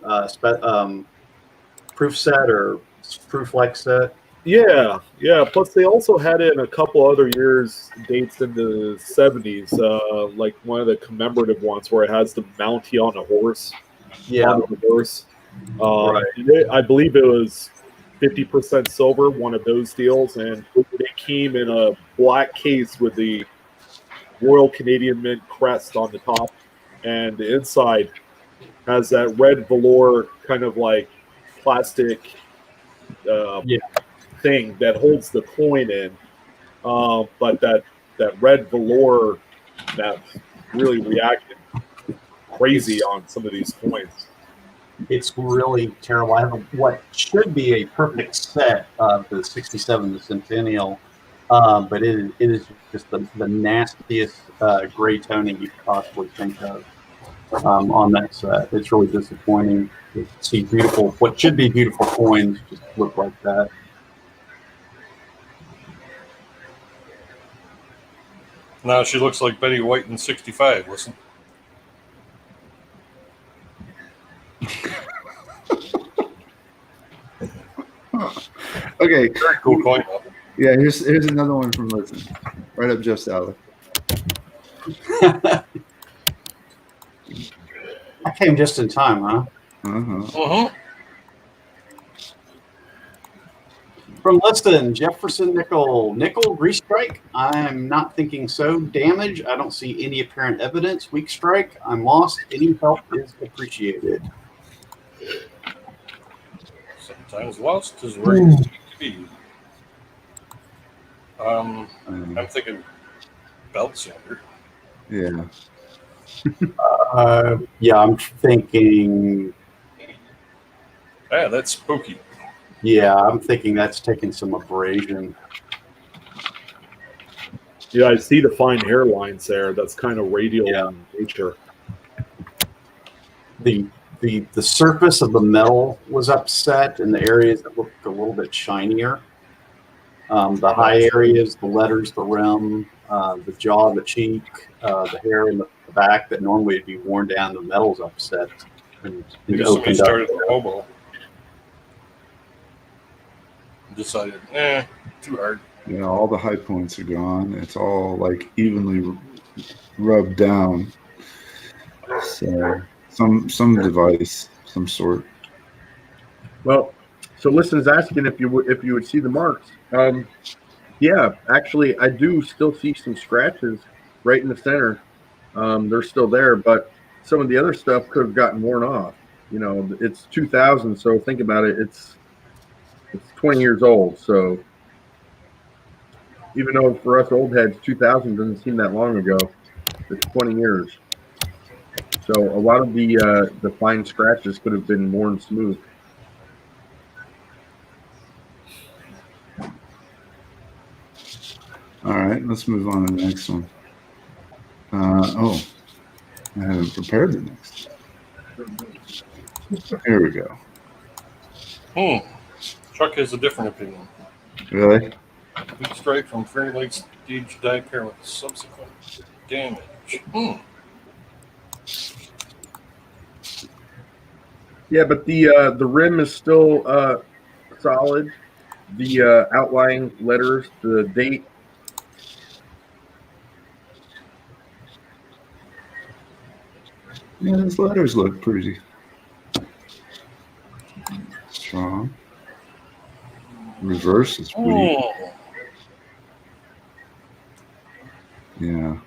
S6: proof set or proof-like set?
S1: Yeah, yeah. Plus, they also had it in a couple other years, dates in the 70s, like one of the commemorative ones where it has the Mountie on a horse
S6: Yeah,
S1: on the reverse.
S6: right.
S1: I believe it was 50% silver, one of those deals, and it came in a black case with the Royal Canadian Mint crest on the top, and the inside has that red velour kind of like plastic uh,
S6: Yeah,
S1: thing that holds the coin in. But that red velour that's really reacted crazy
S6: it's
S1: on some of these coins.
S6: it's really terrible. I have what should be a perfect set of the '67, the Centennial, but it is just the nastiest gray toning you could possibly think of on that set. It's really disappointing to see beautiful, what should be beautiful coins just look like that.
S3: Now she looks like Betty White in '65. Listen.
S4: Okay.
S3: Very cool coin.
S4: Yeah, here's another one from Listen. Right up Jeff's alley.
S6: I came just in time, huh?
S4: Uh-huh.
S6: From Liston, Jefferson Nickel grease strike. I'm not thinking so. Damage. I don't see any apparent evidence. Weak strike. I'm lost. Any help is appreciated.
S3: Sometimes lost is where you need to be. I'm thinking belt sander.
S4: Yeah.
S6: Yeah, I'm thinking.
S3: Yeah, that's spooky.
S6: Yeah, I'm thinking that's taking some abrasion.
S1: Yeah, I see the fine hairlines there. That's kind of radial
S6: Yeah.
S1: in nature.
S6: The surface of the metal was upset, and the areas that looked a little bit shinier. The high areas, the letters, the rim, the jaw, the cheek, the hair in the back that normally would be worn down, the metal's upset and
S3: Maybe somebody
S6: opened up.
S3: started the hobo. Decided, too hard.
S4: Yeah, all the high points are gone. It's all like evenly rubbed down. So some device, some sort.
S5: Well, so Listen's asking if you would see the marks. Yeah, actually, I do still see some scratches right in the center. They're still there, but some of the other stuff could have gotten worn off. You know, it's 2000, so think about it. It's 20 years old. So even though for us old heads, 2000 doesn't seem that long ago, it's 20 years. So a lot of the fine scratches could have been worn smooth.
S4: All right, let's move on to the next one. I haven't prepared the next. Here we go.
S3: Chuck has a different opinion.
S4: Really?
S3: Weak strike from very late stage die pair with subsequent damage.
S5: Yeah, but the rim is still solid. The outlying letters, the date.
S4: Yeah, those letters look pretty strong. Reverse is weak. Yeah.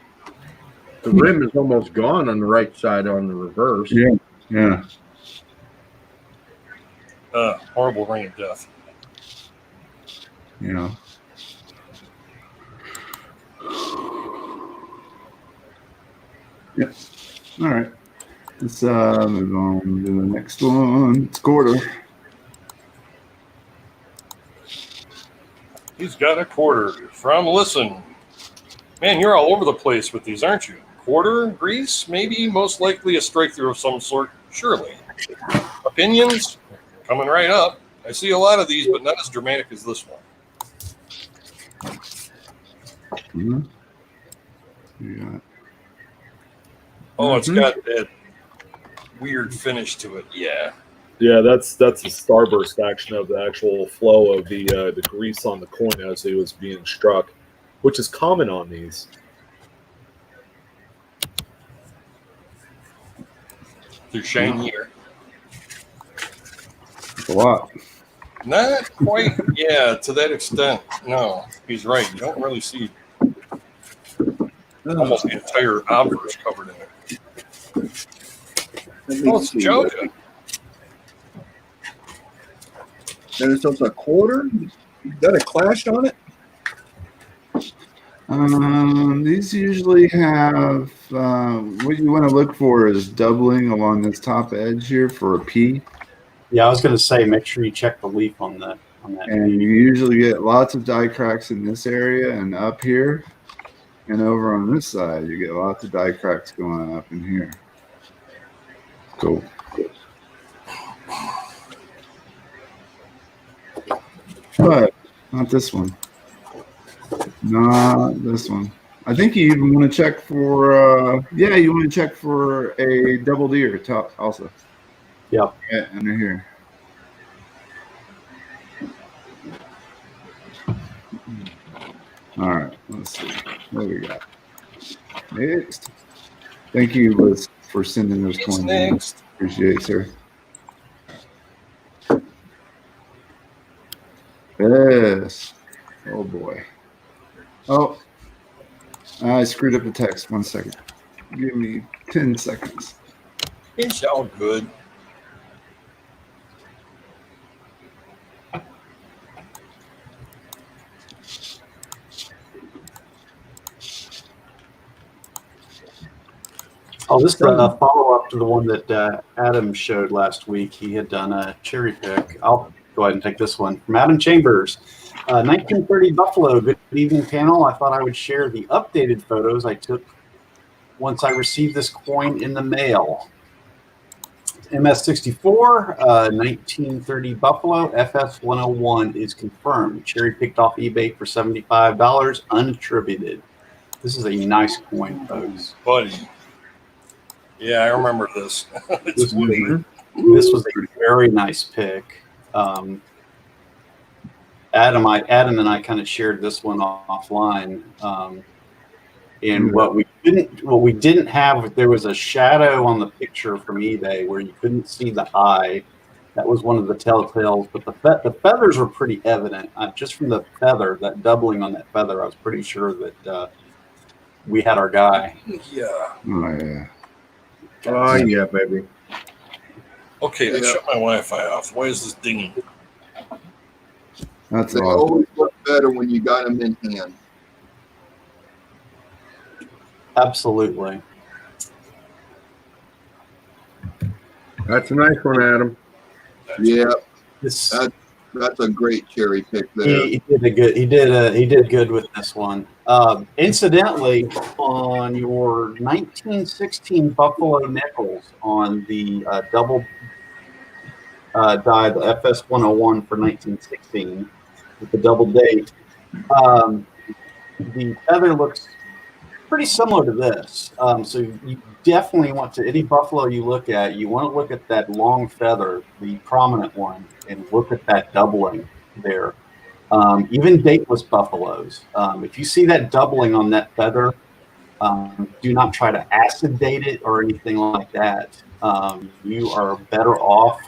S5: The rim is almost gone on the right side on the reverse.
S4: Yeah. Yeah.
S3: Horrible ring of death.
S4: Yeah. Yep. All right. Let's move on to the next one. It's quarter.
S3: He's got a quarter from Listen. Man, you're all over the place with these, aren't you? Quarter, grease, maybe, most likely a strike through of some sort, surely. Opinions? Coming right up. I see a lot of these, but not as dramatic as this one.
S4: Mm-hmm. Yeah.
S3: Oh, it's got that weird finish to it. Yeah.
S1: Yeah, that's the starburst action of the actual flow of the grease on the coin as it was being struck, which is common on these.
S3: They're shinier.
S4: It's a lot.
S3: Not quite, yeah, to that extent. No, he's right. You don't really see almost the entire obverse covered in it. Oh, it's Georgia.
S2: And it's also a quarter. Got a clash on it.
S4: These usually have what you want to look for is doubling along this top edge here for a P.
S6: Yeah, I was going to say, make sure you check the leaf on that.
S4: And you usually get lots of die cracks in this area and up here. And over on this side, you get lots of die cracks going up in here. Cool. But not this one. Not this one. I think you even want to check for, you want to check for a double D or top also.
S6: Yeah.
S4: Yeah, under here. All right, let's see. What do we got? Next. Thank you, Liz, for sending those coins.
S3: Next.
S4: Appreciate it, sir. Yes. Oh, boy. Oh, I screwed up the text. 1 second. Give me 10 seconds.
S3: It's all good.
S6: Oh, this is a follow-up to the one that Adam showed last week. He had done a cherry pick. I'll go ahead and take this one from Adam Chambers. 1930 Buffalo. Good evening, panel. I thought I would share the updated photos I took once I received this coin in the mail. MS64, 1930 Buffalo, FS101 is confirmed. Cherry picked off eBay for $75, unattributed. This is a nice coin, folks.
S3: Buddy. Yeah, I remember this.
S6: This was a very nice pick. Adam and I kind of shared this one offline. And what we didn't have, there was a shadow on the picture from eBay where you couldn't see the eye. That was one of the telltales. But the feathers were pretty evident. Just from the feather, that doubling on that feather, I was pretty sure that we had our guy.
S3: Yeah.
S4: Oh, yeah.
S5: Oh, yeah, baby.
S3: Okay, I shut my Wi-Fi off. Why is this dinging?
S4: That's
S2: They
S4: awesome.
S2: always look better when you got them in hand.
S6: Absolutely.
S5: That's a nice one, Adam.
S2: Yeah,
S6: This
S2: that's a great cherry pick there.
S6: he did good with this one. Incidentally, on your 1916 Buffalo Nickels on the double die, the FS101 for 1916 with the double date, the feather looks pretty similar to this. So you definitely want to, any buffalo you look at, you want to look at that long feather, the prominent one, and look at that doubling there. Even dateless buffaloes, if you see that doubling on that feather, do not try to acid date it or anything like that. You are better off.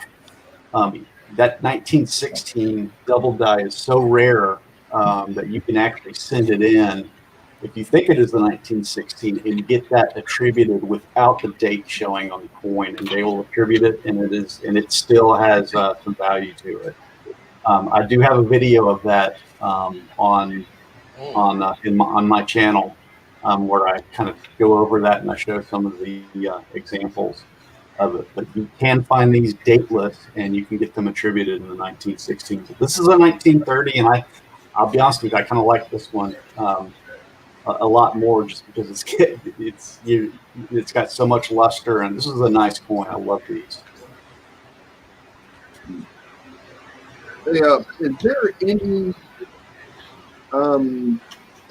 S6: That 1916 double die is so rare that you can actually send it in if you think it is the 1916 and get that attributed without the date showing on the coin, and they will attribute it, and it still has some value to it. I do have a video of that on my channel where I kind of go over that and I show some of the examples of it. But you can find these dateless and you can get them attributed in the 1916. But this is a 1930, and I'll be honest with you, I kind of like this one a lot more just because it's got so much luster, and this is a nice coin. I love these.
S2: Hey, is there any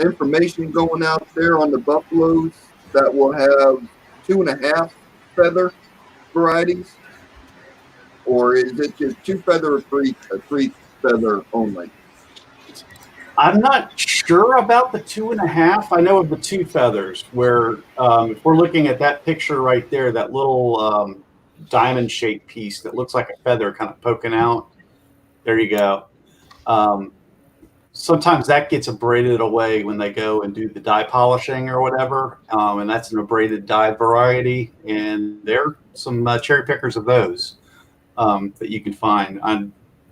S2: information going out there on the buffaloes that will have 2.5 feather varieties? or is it just 2 feather or 3 feather only?
S6: I'm not sure about the 2.5. I know of the 2 feathers, where if we're looking at that picture right there, that little diamond shaped piece that looks like a feather kind of poking out. There you go. Sometimes that gets abraded away when they go and do the dye polishing or whatever, and that's an abraded dye variety. And there are some cherry pickers of those that you can find. I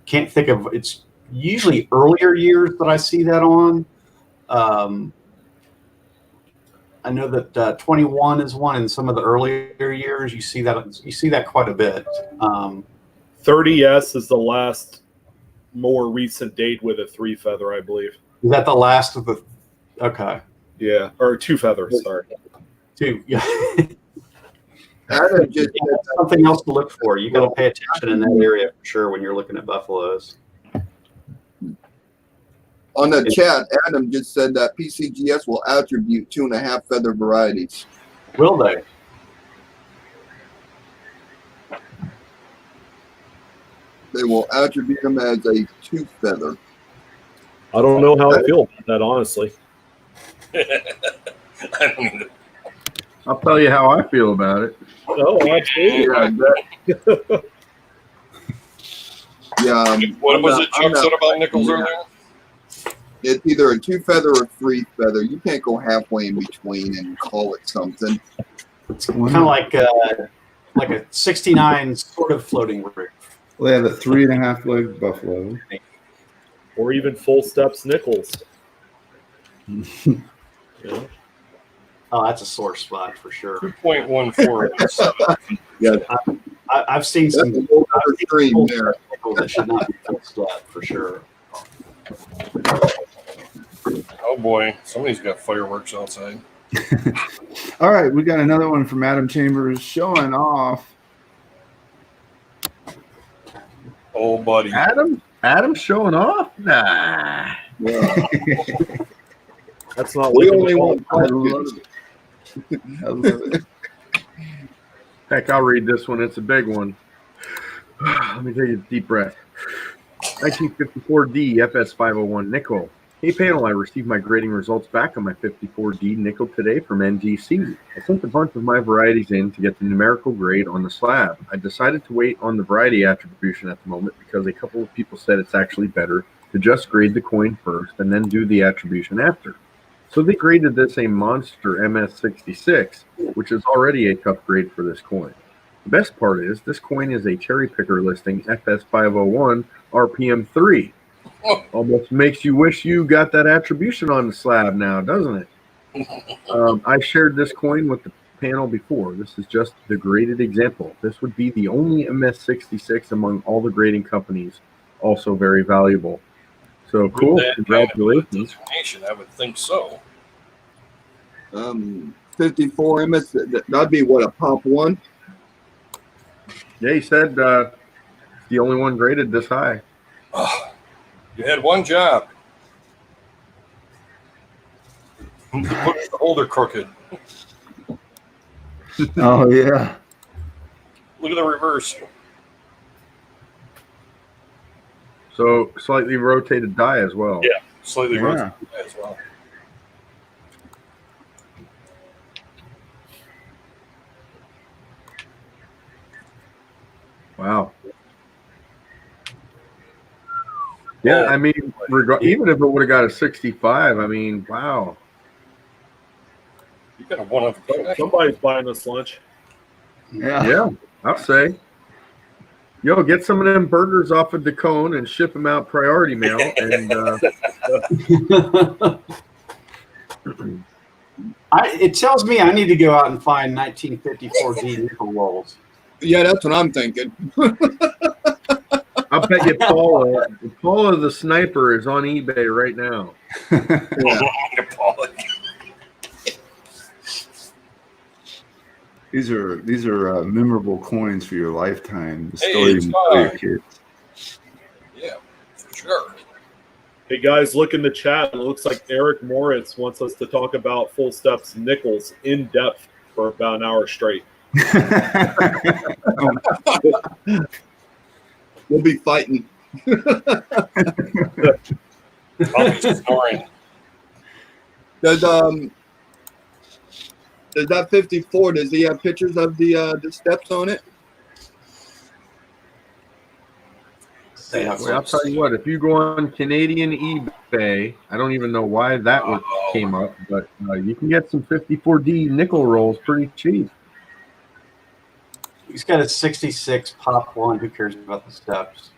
S6: can't think of, it's usually earlier years that I see that on. I know that 21 is one, in some of the earlier years you see that quite a bit.
S1: 30S is the last more recent date with a 3 feather, I believe.
S6: Is that the last of the? Okay.
S1: Yeah, or 2 feathers. Sorry.
S6: 2. Yeah.
S2: Adam just
S6: That's something else to look for. You got to pay attention in that area for sure when you're looking at buffaloes.
S2: on the chat, Adam just said that PCGS will attribute 2.5 feather varieties.
S6: Will they?
S2: They will attribute them as a 2 feather.
S1: I don't know how I feel about that, honestly.
S3: I don't either.
S5: I'll tell you how I feel about it.
S1: Oh, absolutely.
S2: Yeah,
S3: What was it Chuck said about nickels earlier?
S2: it's either a 2 feather or 3 feather. You can't go halfway in between and call it something.
S6: It's kind of like a 69 sort of floating roof.
S4: Well, they have a 3.5 leg buffalo.
S1: Or even full steps nickels. Yeah.
S6: Oh, that's a sore spot for sure.
S3: 2.14.
S2: Yeah,
S6: I've seen
S2: that's
S6: some
S2: a whole other stream there.
S6: nickels that should not be fixed up for sure.
S3: Oh boy, somebody's got fireworks outside.
S4: All right, we got another one from Adam Chambers showing off.
S3: Oh buddy.
S5: Adam showing off? Nah.
S2: Yeah.
S1: That's not
S2: We
S1: like
S2: only want
S4: I love
S2: questions.
S4: it. I love it.
S5: Heck, I'll read this one. It's a big one. Let me take a deep breath. 1954D FS501 nickel. Hey panel, I received my grading results back on my 54D nickel today from NGC. I sent a bunch of my varieties in to get the numerical grade on the slab. I decided to wait on the variety attribution at the moment because a couple of people said it's actually better to just grade the coin first and then do the attribution after. So they graded this a monster MS66, which is already a tough grade for this coin. The best part is this coin is a cherry picker listing FS501 RPM 3. Almost makes you wish you got that attribution on the slab now, doesn't it? I shared this coin with the panel before. This is just the graded example. This would be the only MS66 among all the grading companies, also very valuable. So cool, congratulations.
S3: I would think so.
S2: 54 MS, that'd be what, a pop 1?
S5: Yeah, he said the only one graded this high.
S3: Oh, you had one job. Put the holder crooked.
S4: Oh, yeah.
S3: Look at the reverse.
S5: So slightly rotated die as well.
S3: Yeah, slightly
S4: Yeah.
S3: rotated as well.
S5: Wow. Yeah, I mean, even if it would have got a 65, I mean, wow.
S3: You got a one of
S1: Somebody's buying us lunch.
S4: Yeah.
S5: Yeah, I'll say. Yo, get some of them burgers off of Dacone and ship them out priority mail. And
S6: It tells me I need to go out and find 1954D nickel rolls.
S2: Yeah, that's what I'm thinking.
S5: I'll bet you Paula the sniper is on eBay right now.
S4: These are memorable coins for your lifetime. The
S3: Hey,
S4: stories
S3: it's
S4: you tell your
S3: fine.
S4: kids.
S3: Yeah, for sure.
S1: Hey guys, look in the chat. It looks like Eric Moritz wants us to talk about full steps nickels in depth for about an hour straight.
S2: We'll be fighting.
S3: I'll be snoring.
S2: Does that 54? Does he have pictures of the steps on it?
S5: Well, I'll tell you what. If you go on Canadian eBay, I don't even know why that came up, but you can get some 54D nickel rolls pretty cheap.
S6: He's got a 66 pop one. Who cares about the steps?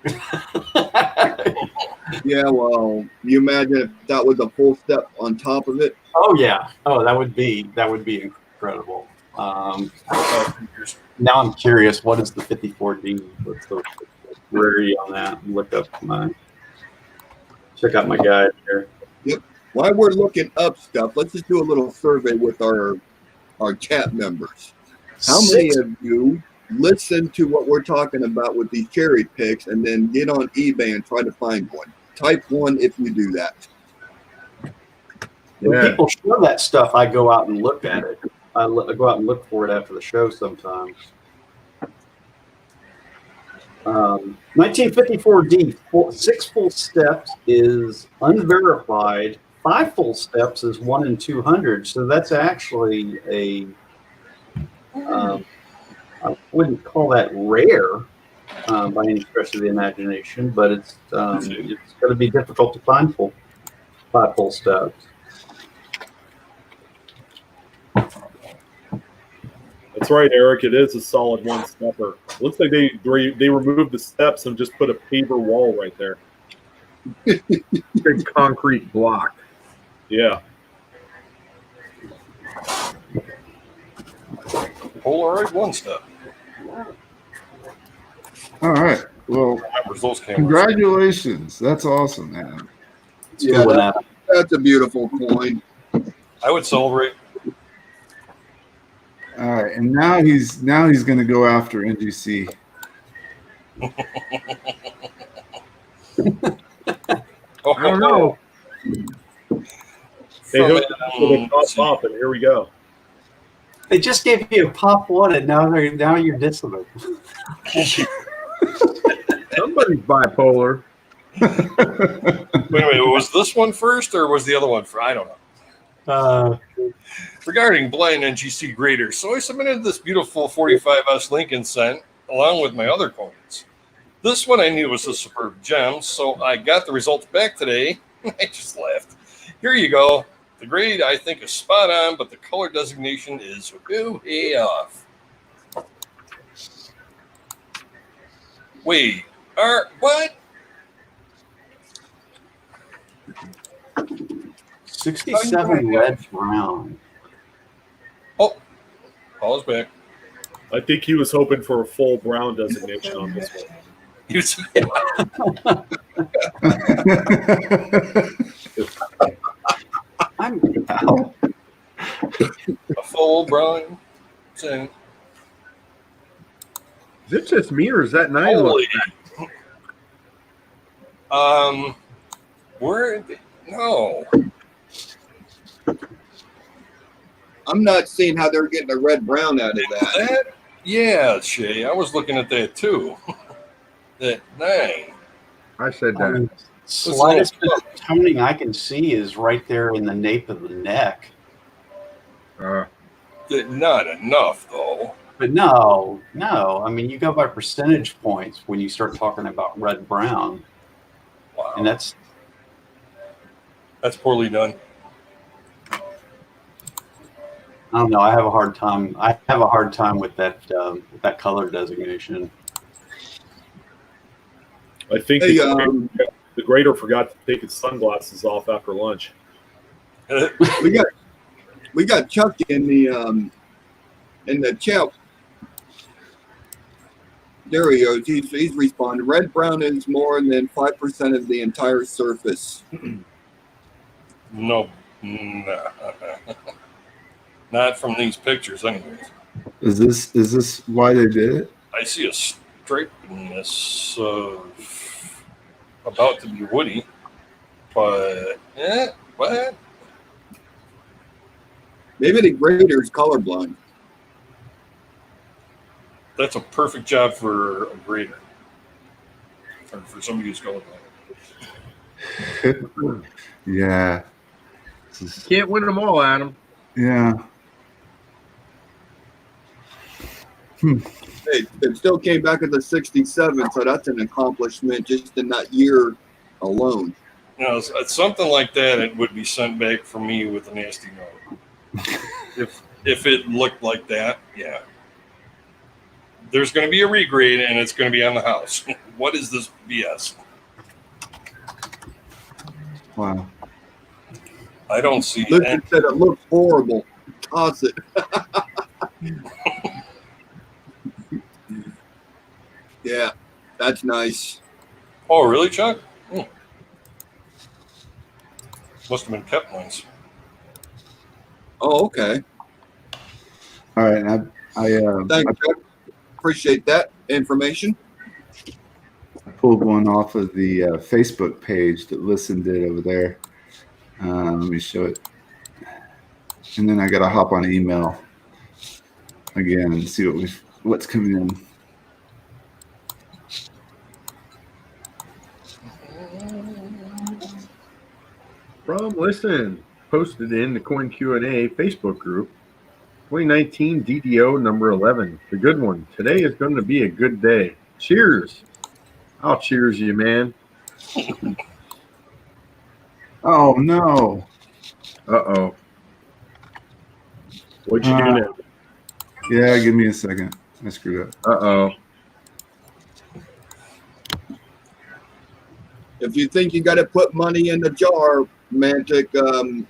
S2: Yeah, well, you imagine if that was a full step on top of it.
S6: Oh yeah. Oh, that would be incredible. Now I'm curious. What is the 54D? What's the rarity on that? Look up check out my guide here.
S2: Yep. While we're looking up stuff, let's just do a little survey with our chat members. How many of you listen to what we're talking about with these cherry picks and then get on eBay and try to find one? Type 1 if you do that.
S6: When people show that stuff, I go out and look at it. I go out and look for it after the show sometimes. 1954D, 6 full steps is unverified. 5 full steps is 1 in 200. So that's actually I wouldn't call that rare by any stretch of the imagination, but it's going to be difficult to find 5 full steps.
S1: That's right, Eric. It is a solid one-stepper. Looks like they removed the steps and just put a paver wall right there.
S5: Big concrete block.
S1: Yeah.
S3: Polaroid one step.
S4: All right. Well,
S3: Remembers those cameras.
S4: congratulations. That's awesome, man.
S2: Yeah, that's a beautiful coin.
S3: I would celebrate.
S4: All right, and now he's going to go after NGC.
S5: I don't know.
S1: They hooked up with a pop, and here we go.
S6: They just gave you a pop one, and now you're dissing them.
S5: Somebody's bipolar.
S3: Wait, was this one first or was the other one first? I don't know. Regarding blind NGC grader, so I submitted this beautiful 45S Lincoln cent along with my other coins. This one I knew was a superb gem, so I got the results back today. I just laughed. Here you go. The grade I think is spot on, but the color designation is way off. Wait, what?
S6: 67 red brown.
S3: Oh, Paula's back.
S1: I think he was hoping for a full brown designation on this one.
S3: You see,
S6: I'm out.
S3: a full brown.
S5: Is it just me or is that 9 look?
S3: Holy. Where? No.
S2: I'm not seeing how they're getting a red brown out of that.
S3: Yeah, Shay. I was looking at that too. That 9.
S5: I said that.
S6: Slightest bit of toning I can see is right there in the nape of the neck.
S3: Not enough, though.
S6: But no. I mean, you go by percentage points when you start talking about red brown,
S3: Wow.
S6: and that's
S3: poorly done.
S6: I don't know. I have a hard time with that color designation.
S1: I think the grader forgot to take his sunglasses off after lunch.
S2: We got Chuck in the chat. There he goes. He's responded. Red brown is more than 5% of the entire surface.
S3: No. Not from these pictures, anyways.
S4: Is this why they did it?
S3: I see a stripiness of about to be woody, but what?
S2: Maybe the grader's colorblind.
S3: That's a perfect job for a grader. or for somebody who's going.
S4: Yeah.
S5: Can't win them all, Adam.
S4: Yeah.
S2: Hey, it still came back at the 67, so that's an accomplishment just in that year alone.
S3: You know, it's something like that. It would be sent back for me with a nasty note. if it looked like that, yeah. There's going to be a regrade, and it's going to be on the house. What is this BS?
S4: Wow.
S3: I don't see.
S2: Listen said it looks horrible. Toss it. Yeah, that's nice.
S3: Oh, really, Chuck? Must have been kept nice.
S2: Oh, okay.
S4: All right.
S2: Thanks, Chuck. Appreciate that information.
S4: I pulled one off of the Facebook page that Listen did over there. Let me show it. And then I got to hop on email again and see what's coming in.
S5: From Listen, posted in the Coin Q&A Facebook group, 2019 DDO number 11, the good one. Today is going to be a good day. Cheers. I'll cheers you, man.
S4: Oh, no.
S5: Uh-oh.
S1: What'd you do now?
S4: Yeah, give me a second. I screwed up.
S5: Uh-oh.
S2: If you think you got to put money in the jar, Mantic,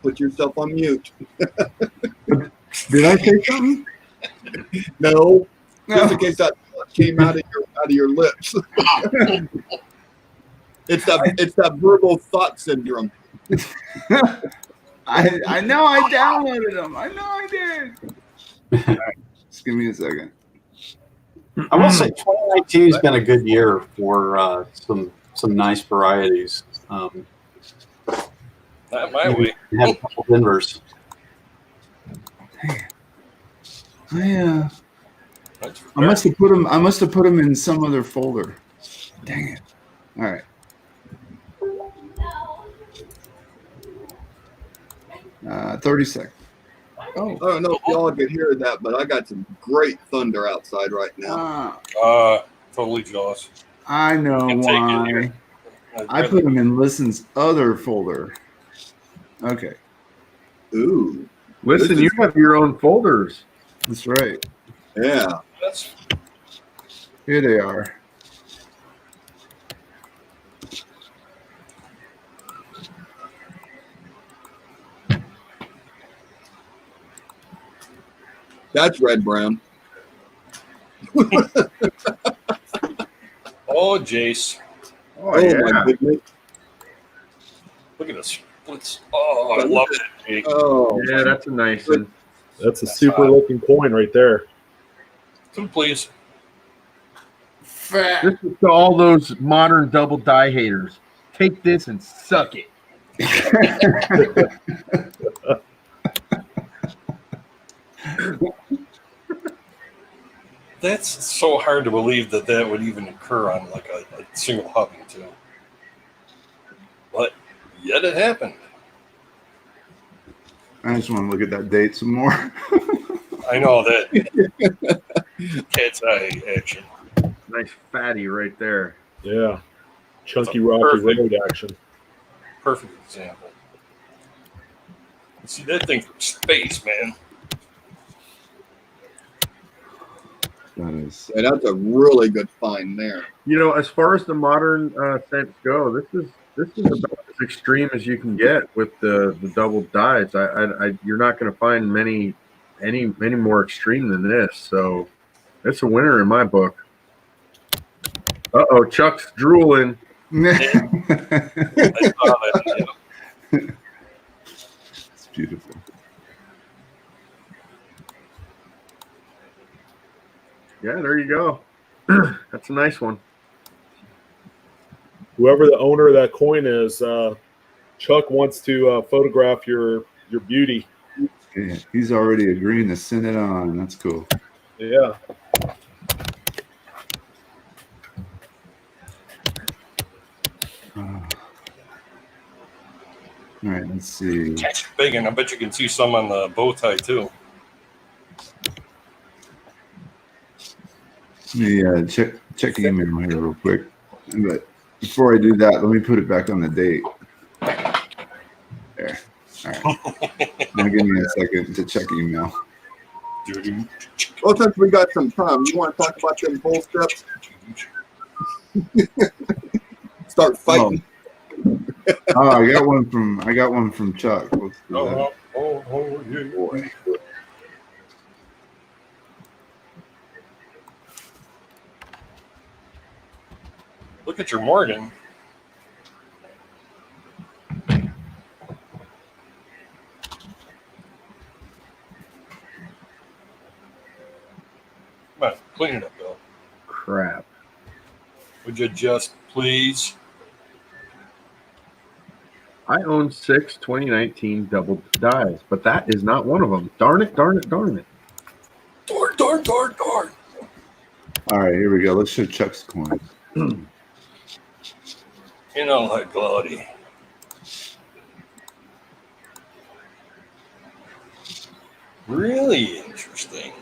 S2: put yourself on mute.
S4: Did I say something?
S2: No, just
S4: No.
S2: in case that came out of your lips. It's that verbal thought syndrome.
S4: I know I downloaded them. I know I did. All right, just give me a second.
S6: I will say 2019 has been a good year for some nice varieties.
S3: Not my way.
S6: We had a couple Denvers.
S4: I
S3: That's
S4: must have put them. I must have put them in some other folder. Dang it! All right. 30 seconds. Oh.
S2: I don't know if y'all could hear that, but I got some great thunder outside right now.
S3: Totally jealous.
S4: I know
S3: Can't take it
S4: why.
S3: here.
S4: I put them in Listen's other folder. Okay,
S2: Ooh,
S5: Listen,
S2: This
S5: you
S2: is-
S5: have your own folders.
S4: that's right.
S2: yeah.
S3: That's
S4: Here they are.
S2: That's red brown.
S3: oh, Jace.
S5: Oh,
S2: Oh
S5: yeah.
S2: my goodness.
S3: Look at the splits. Oh, I love it, Jake.
S2: Oh,
S5: Yeah, that's a nice one.
S1: That's a super looking coin right there.
S3: 2, please.
S5: This is to all those modern double die haters. Take this and suck it.
S3: That's so hard to believe that would even occur on like a single hobby too. But yet it happened.
S4: I just want to look at that date some more.
S3: I know that cat's eye action.
S5: Nice fatty right there.
S1: Yeah. Chunky
S3: That's a
S1: Rocky
S3: perfect-
S1: Road action.
S3: Perfect example. See that thing from space, man.
S4: That is.
S2: yeah, that's a really good find there.
S5: You know, as far as the modern scents go, this is about as extreme as you can get with the double dyes. You're not going to find any more extreme than this. So it's a winner in my book. Uh-oh, Chuck's drooling.
S3: I saw that. Yeah.
S4: It's beautiful.
S5: Yeah, there you go. That's a nice one.
S1: Whoever the owner of that coin is, Chuck wants to photograph your beauty.
S4: Yeah, he's already agreeing to send it on. That's cool.
S1: Yeah.
S4: All right, let's see.
S3: Catch it big, and I bet you can see some on the bow tie too.
S4: Let me check email here real quick. But before I do that, let me put it back on the date. There. All right. Now give me a second to check email.
S2: Well, since we got some time, you want to talk about them bull steps? Start fighting.
S4: Oh, I got one from Chuck. Let's do that.
S3: Yeah.
S4: Boy.
S3: Look at your Morgan. Come on, clean it up, Bill.
S5: Crap.
S3: Would you just please?
S5: I own 6 2019 double dies, but that is not one of them. Darn it, darn it, darn it.
S3: Darn.
S4: All right, here we go. Let's show Chuck's coin.
S3: You know, like Claudia. Really interesting.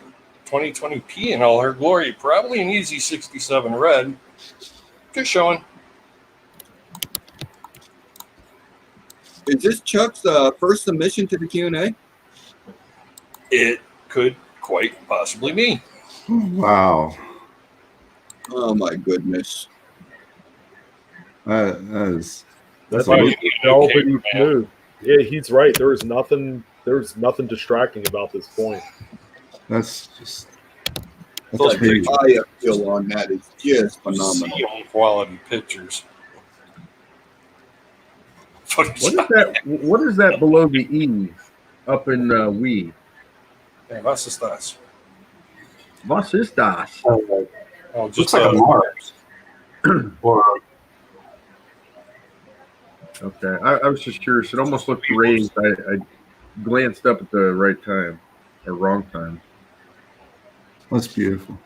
S3: 2020p in all her glory. Probably an easy 67 red. Just showing.
S2: Is this Chuck's first submission to the Q&A?
S3: It could quite possibly be.
S4: Wow.
S2: Oh my goodness.
S1: That's
S3: That's
S1: why
S3: why
S1: you
S3: you need a
S1: know,
S3: new
S1: but
S3: camera,
S1: you
S3: man.
S1: move. Yeah, he's right. There's nothing distracting about this point.
S4: That's just
S3: Those
S4: that's crazy.
S3: pictures.
S2: Eye appeal on that is just phenomenal.
S3: See quality pictures.
S5: What is that? What is that below the E up in Wii?
S3: Yeah, was ist das?
S5: Was ist das?
S3: Oh,
S6: Looks
S3: just
S6: like a Mars. Or
S5: Okay, I was just curious. It almost looked raised. I glanced up at the right time or wrong time.
S4: That's beautiful.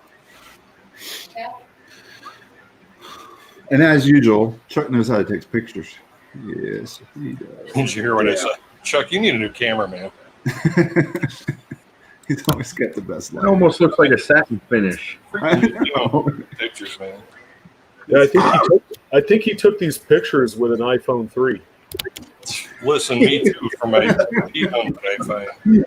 S4: And as usual, Chuck knows how to take pictures. Yes, he does.
S3: Did you hear what I said? Chuck, you need a new camera, man.
S4: He's always got the best
S5: It
S4: light.
S5: almost looks like a satin finish.
S4: I know.
S3: Pictures, man.
S1: Yeah, I think he took these pictures with an iPhone 3.
S3: Listen, me too, for my iPhone that I find.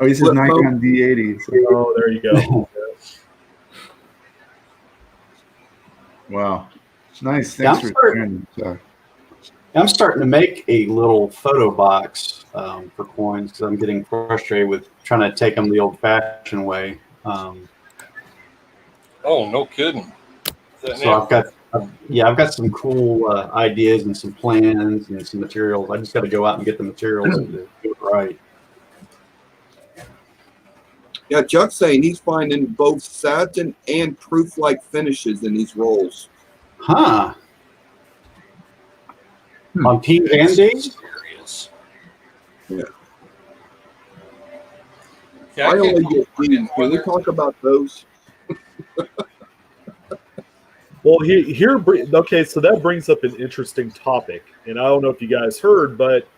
S4: Oh, he says Nikon D80. So.
S1: Oh, there you go.
S4: Wow. Nice.
S6: Yeah,
S4: Thanks for sharing, Chuck.
S6: I'm starting to make a little photo box for coins because I'm getting frustrated with trying to take them the old-fashioned way.
S3: Oh, no kidding.
S6: So I've got some cool ideas and some plans and some materials. I just got to go out and get the materials and do it right.
S2: Yeah, Chuck's saying he's finding both satin and proof-like finishes in these rolls.
S6: Huh. On P and D?
S3: Serious.
S2: Yeah.
S3: Yeah,
S2: I
S3: I
S2: only
S3: can't
S2: get these. Can we talk about those?
S1: Well, okay, so that brings up an interesting topic, and I don't know if you guys heard, but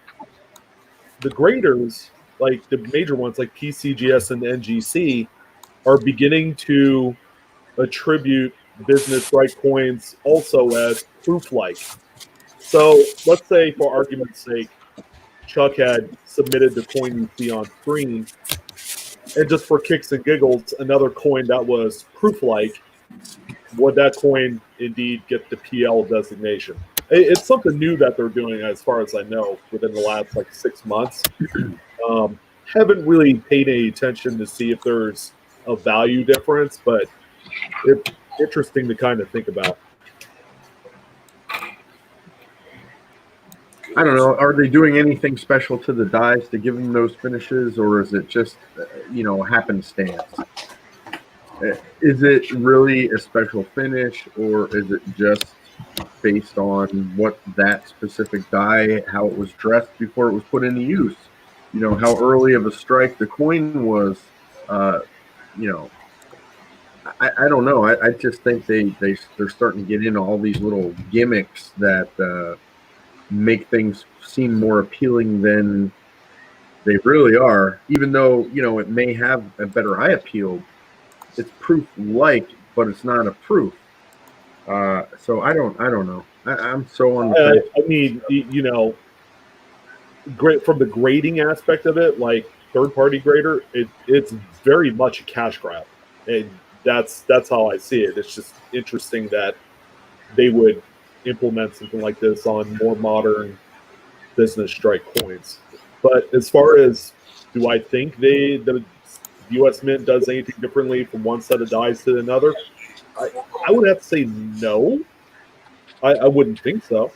S1: the graders, like the major ones like PCGS and NGC, are beginning to attribute business right coins also as proof-like. So let's say, for argument's sake, Chuck had submitted the coin you see on screen, and just for kicks and giggles, another coin that was proof-like, would that coin indeed get the PL designation? It's something new that they're doing, as far as I know, within the last 6 months. Haven't really paid any attention to see if there's a value difference, but it's interesting to kind of think about.
S5: I don't know. Are they doing anything special to the dies to give them those finishes, or is it just, happenstance? Is it really a special finish, or is it just based on what that specific die, how it was dressed before it was put into use? How early of a strike the coin was, I don't know. I just think they're starting to get into all these little gimmicks that make things seem more appealing than they really are. Even though it may have a better eye appeal, it's proof-like, but it's not a proof. So I don't know. I'm so on the fence.
S1: I mean, great from the grading aspect of it, like third-party grader, it's very much a cash grab, and that's how I see it. It's just interesting that they would implement something like this on more modern business strike coins. But as far as do I think the U.S. Mint does anything differently from one set of dies to another, I would have to say no. I wouldn't think so.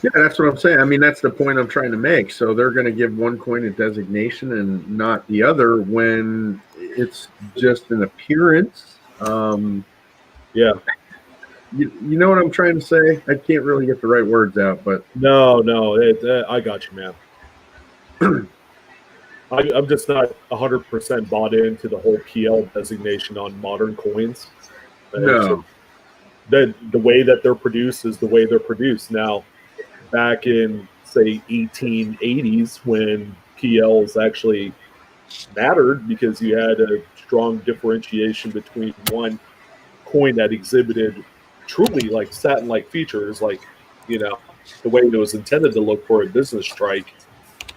S5: Yeah, that's what I'm saying. I mean, that's the point I'm trying to make. So they're going to give one coin a designation and not the other when it's just an appearance.
S1: Yeah.
S5: You know what I'm trying to say? I can't really get the right words out, but
S1: No, I got you, man. I'm just not 100% bought into the whole PL designation on modern coins.
S5: no.
S1: The way that they're produced is the way they're produced. Now, back in, say, 1880s, when PLs actually mattered because you had a strong differentiation between one coin that exhibited truly like satin-like features, like, the way it was intended to look for a business strike.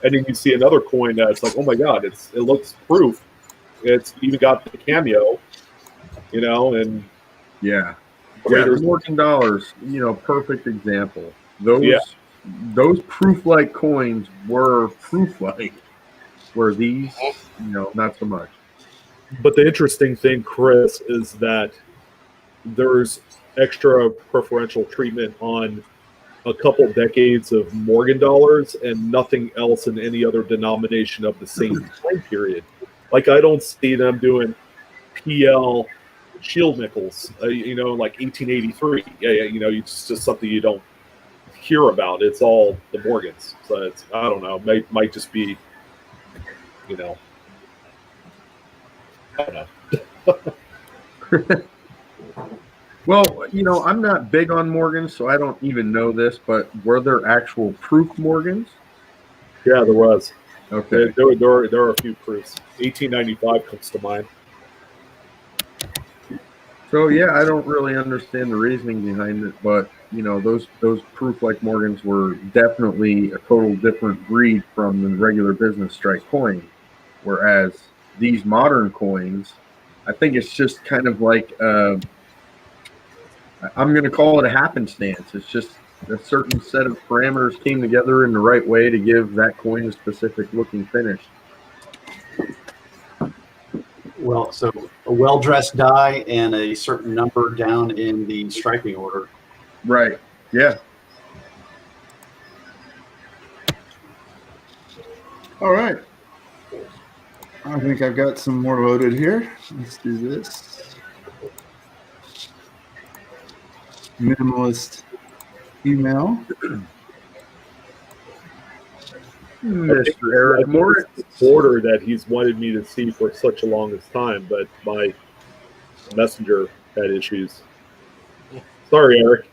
S1: And then you see another coin that's like, oh my God, it looks proof. It's even got the cameo, and
S5: Yeah.
S1: graders.
S5: Morgan dollars, perfect example. Those proof-like coins were proof-like, where these, not so much.
S1: But the interesting thing, Chris, is that there's extra preferential treatment on a couple decades of Morgan dollars and nothing else in any other denomination of the same time period. Like, I don't see them doing PL shield nickels, like 1883. Yeah, it's just something you don't hear about. It's all the Morgans. So it's, I don't know, might just be, I don't know.
S5: Well, I'm not big on Morgans, so I don't even know this, but were there actual proof Morgans?
S1: Yeah, there was.
S5: Okay.
S1: There are a few proofs. 1895 comes to mind.
S5: So yeah, I don't really understand the reasoning behind it, but those proof-like Morgans were definitely a total different breed from the regular business strike coin. Whereas these modern coins, I think it's just kind of like I'm going to call it a happenstance. It's just a certain set of parameters came together in the right way to give that coin a specific looking finish.
S6: Well, so a well-dressed die and a certain number down in the striking order.
S5: Right. Yeah.
S4: All right. I think I've got some more loaded here. Let's do this. Minimalist email.
S5: Mr. Eric Morris.
S1: Order that he's wanted me to see for such a longest time, but my messenger had issues. Sorry, Eric.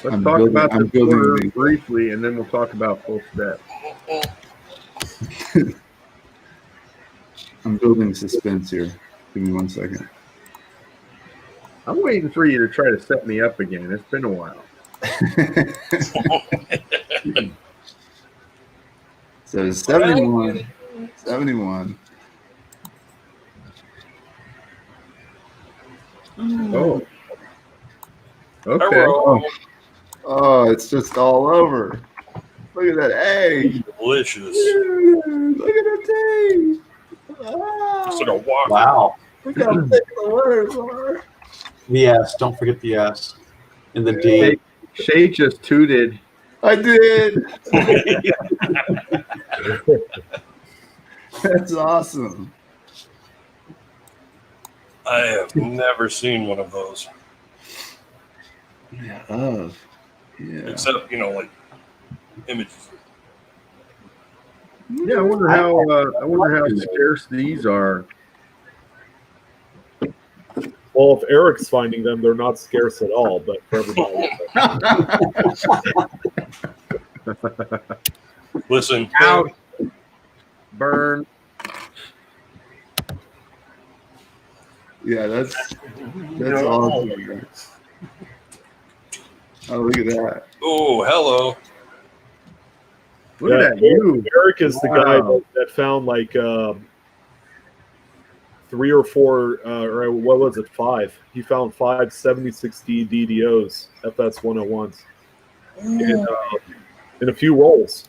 S5: Let's talk about the order briefly, and then we'll talk about full step.
S4: I'm building suspense here. Give me 1 second.
S5: I'm waiting for you to try to set me up again. It's been a while.
S4: So 71. 71.
S5: Oh. Okay.
S4: Oh, it's just all over. Look at that egg.
S3: Delicious.
S4: Look at that thing.
S3: It's like a walk.
S6: Wow.
S4: Look how thick the letters are.
S6: The S. Don't forget the S. And the D.
S5: Shay just tooted.
S4: I did. That's awesome.
S3: I have never seen one of those.
S4: Yeah.
S3: Except, like images.
S5: Yeah, I wonder how scarce these are.
S1: Well, if Eric's finding them, they're not scarce at all. But for everybody,
S3: Listen,
S5: Ouch. Burn.
S4: Yeah, that's awesome. Oh, look at that.
S3: oh, hello.
S5: Look at that. You.
S1: Eric is the guy
S5: Wow.
S1: that found like 3 or 4, or what was it, 5? He found 5 76D DDOs, FS101s, in a few rolls.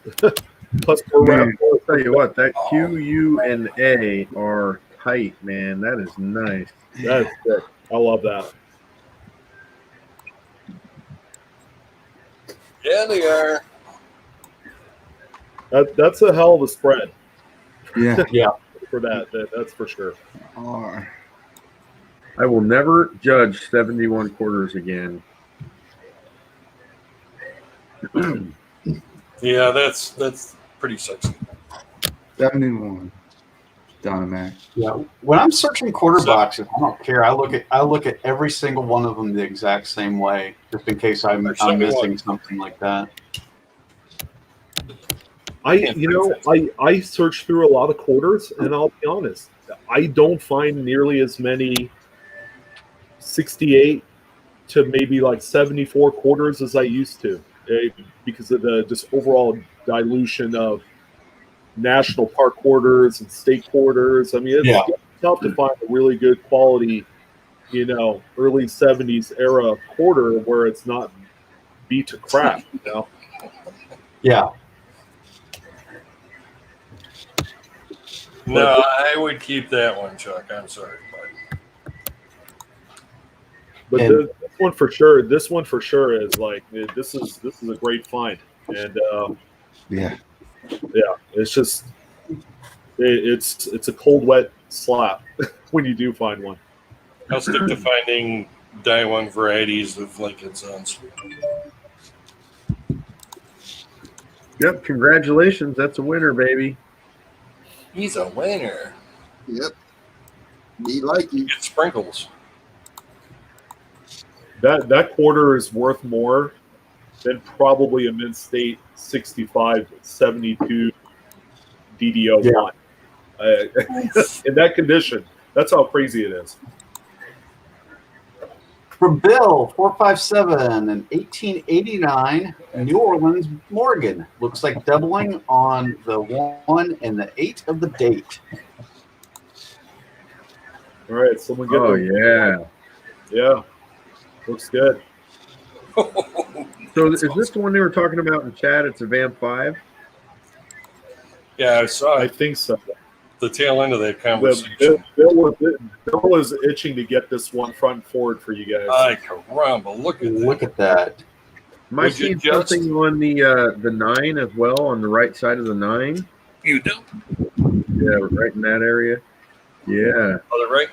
S1: Plus,
S5: Man, I'll tell you what, that Q, U, and A are tight, man. That is nice.
S1: That's good. I love that.
S3: Yeah, they are.
S1: That's a hell of a spread.
S4: Yeah.
S6: Yeah.
S1: For that's for sure.
S5: I will never judge 71 quarters again.
S3: Yeah, that's pretty sexy.
S4: 71. Dynamax.
S6: Yeah. When I'm searching quarter boxes, I don't care. I look at every single one of them the exact same way, just in case I'm missing something like that.
S1: I search through a lot of quarters, and I'll be honest, I don't find nearly as many 68 to maybe like 74 quarters as I used to, because of the just overall dilution of national park quarters and state quarters. I mean, it's tough to find a really good quality, early 70s era quarter where it's not beat to crap,
S6: Yeah.
S3: No, I would keep that one, Chuck. I'm sorry,
S1: but this one for sure. This one for sure is like this is a great find, and
S4: Yeah.
S1: it's just it's a cold wet slap when you do find one.
S3: I'll stick to finding Daiwan varieties of Lincoln Sons.
S5: Yep, congratulations. That's a winner, baby.
S3: He's a winner.
S2: Yep. Be like you.
S3: Get sprinkles.
S1: That quarter is worth more than probably a mid-state 65, 72 DDO1. In that condition, that's how crazy it is.
S6: From Bill 457 and 1889, New Orleans Morgan. Looks like doubling on the 1 and the 8 of the date.
S1: All right, someone get yeah, looks good.
S5: So is this the one they were talking about in chat? It's a VAM 5?
S3: Yeah, I saw
S1: I think so.
S3: the tail end of that conversation.
S1: Bill was itching to get this one front and forward for you guys.
S3: Ay, caramba, look at
S6: that.
S5: Am I seeing something on the 9 as well, on the right side of the 9?
S3: You do?
S5: Yeah, right in that area. Yeah.
S3: Oh, right.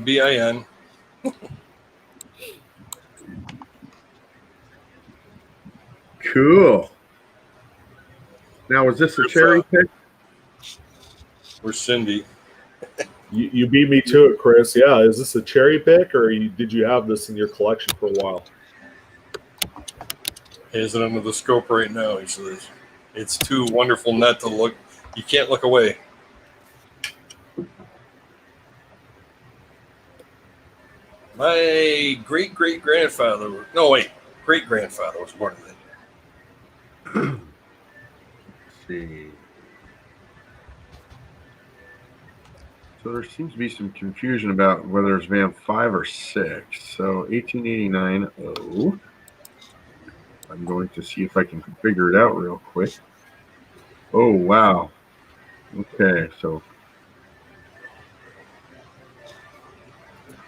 S3: BIN.
S5: Cool. Now, was this a cherry pick?
S3: Where's Cindy?
S1: You beat me to it, Chris. Yeah, is this a cherry pick, or did you have this in your collection for a while?
S3: He has it under the scope right now, he says. It's too wonderful not to look. You can't look away. My great-great-grandfather, great-grandfather was born in that year.
S5: Let's see. So there seems to be some confusion about whether it's VAM 5 or 6. So 1889. Oh. I'm going to see if I can figure it out real quick. Oh, wow. Okay, so.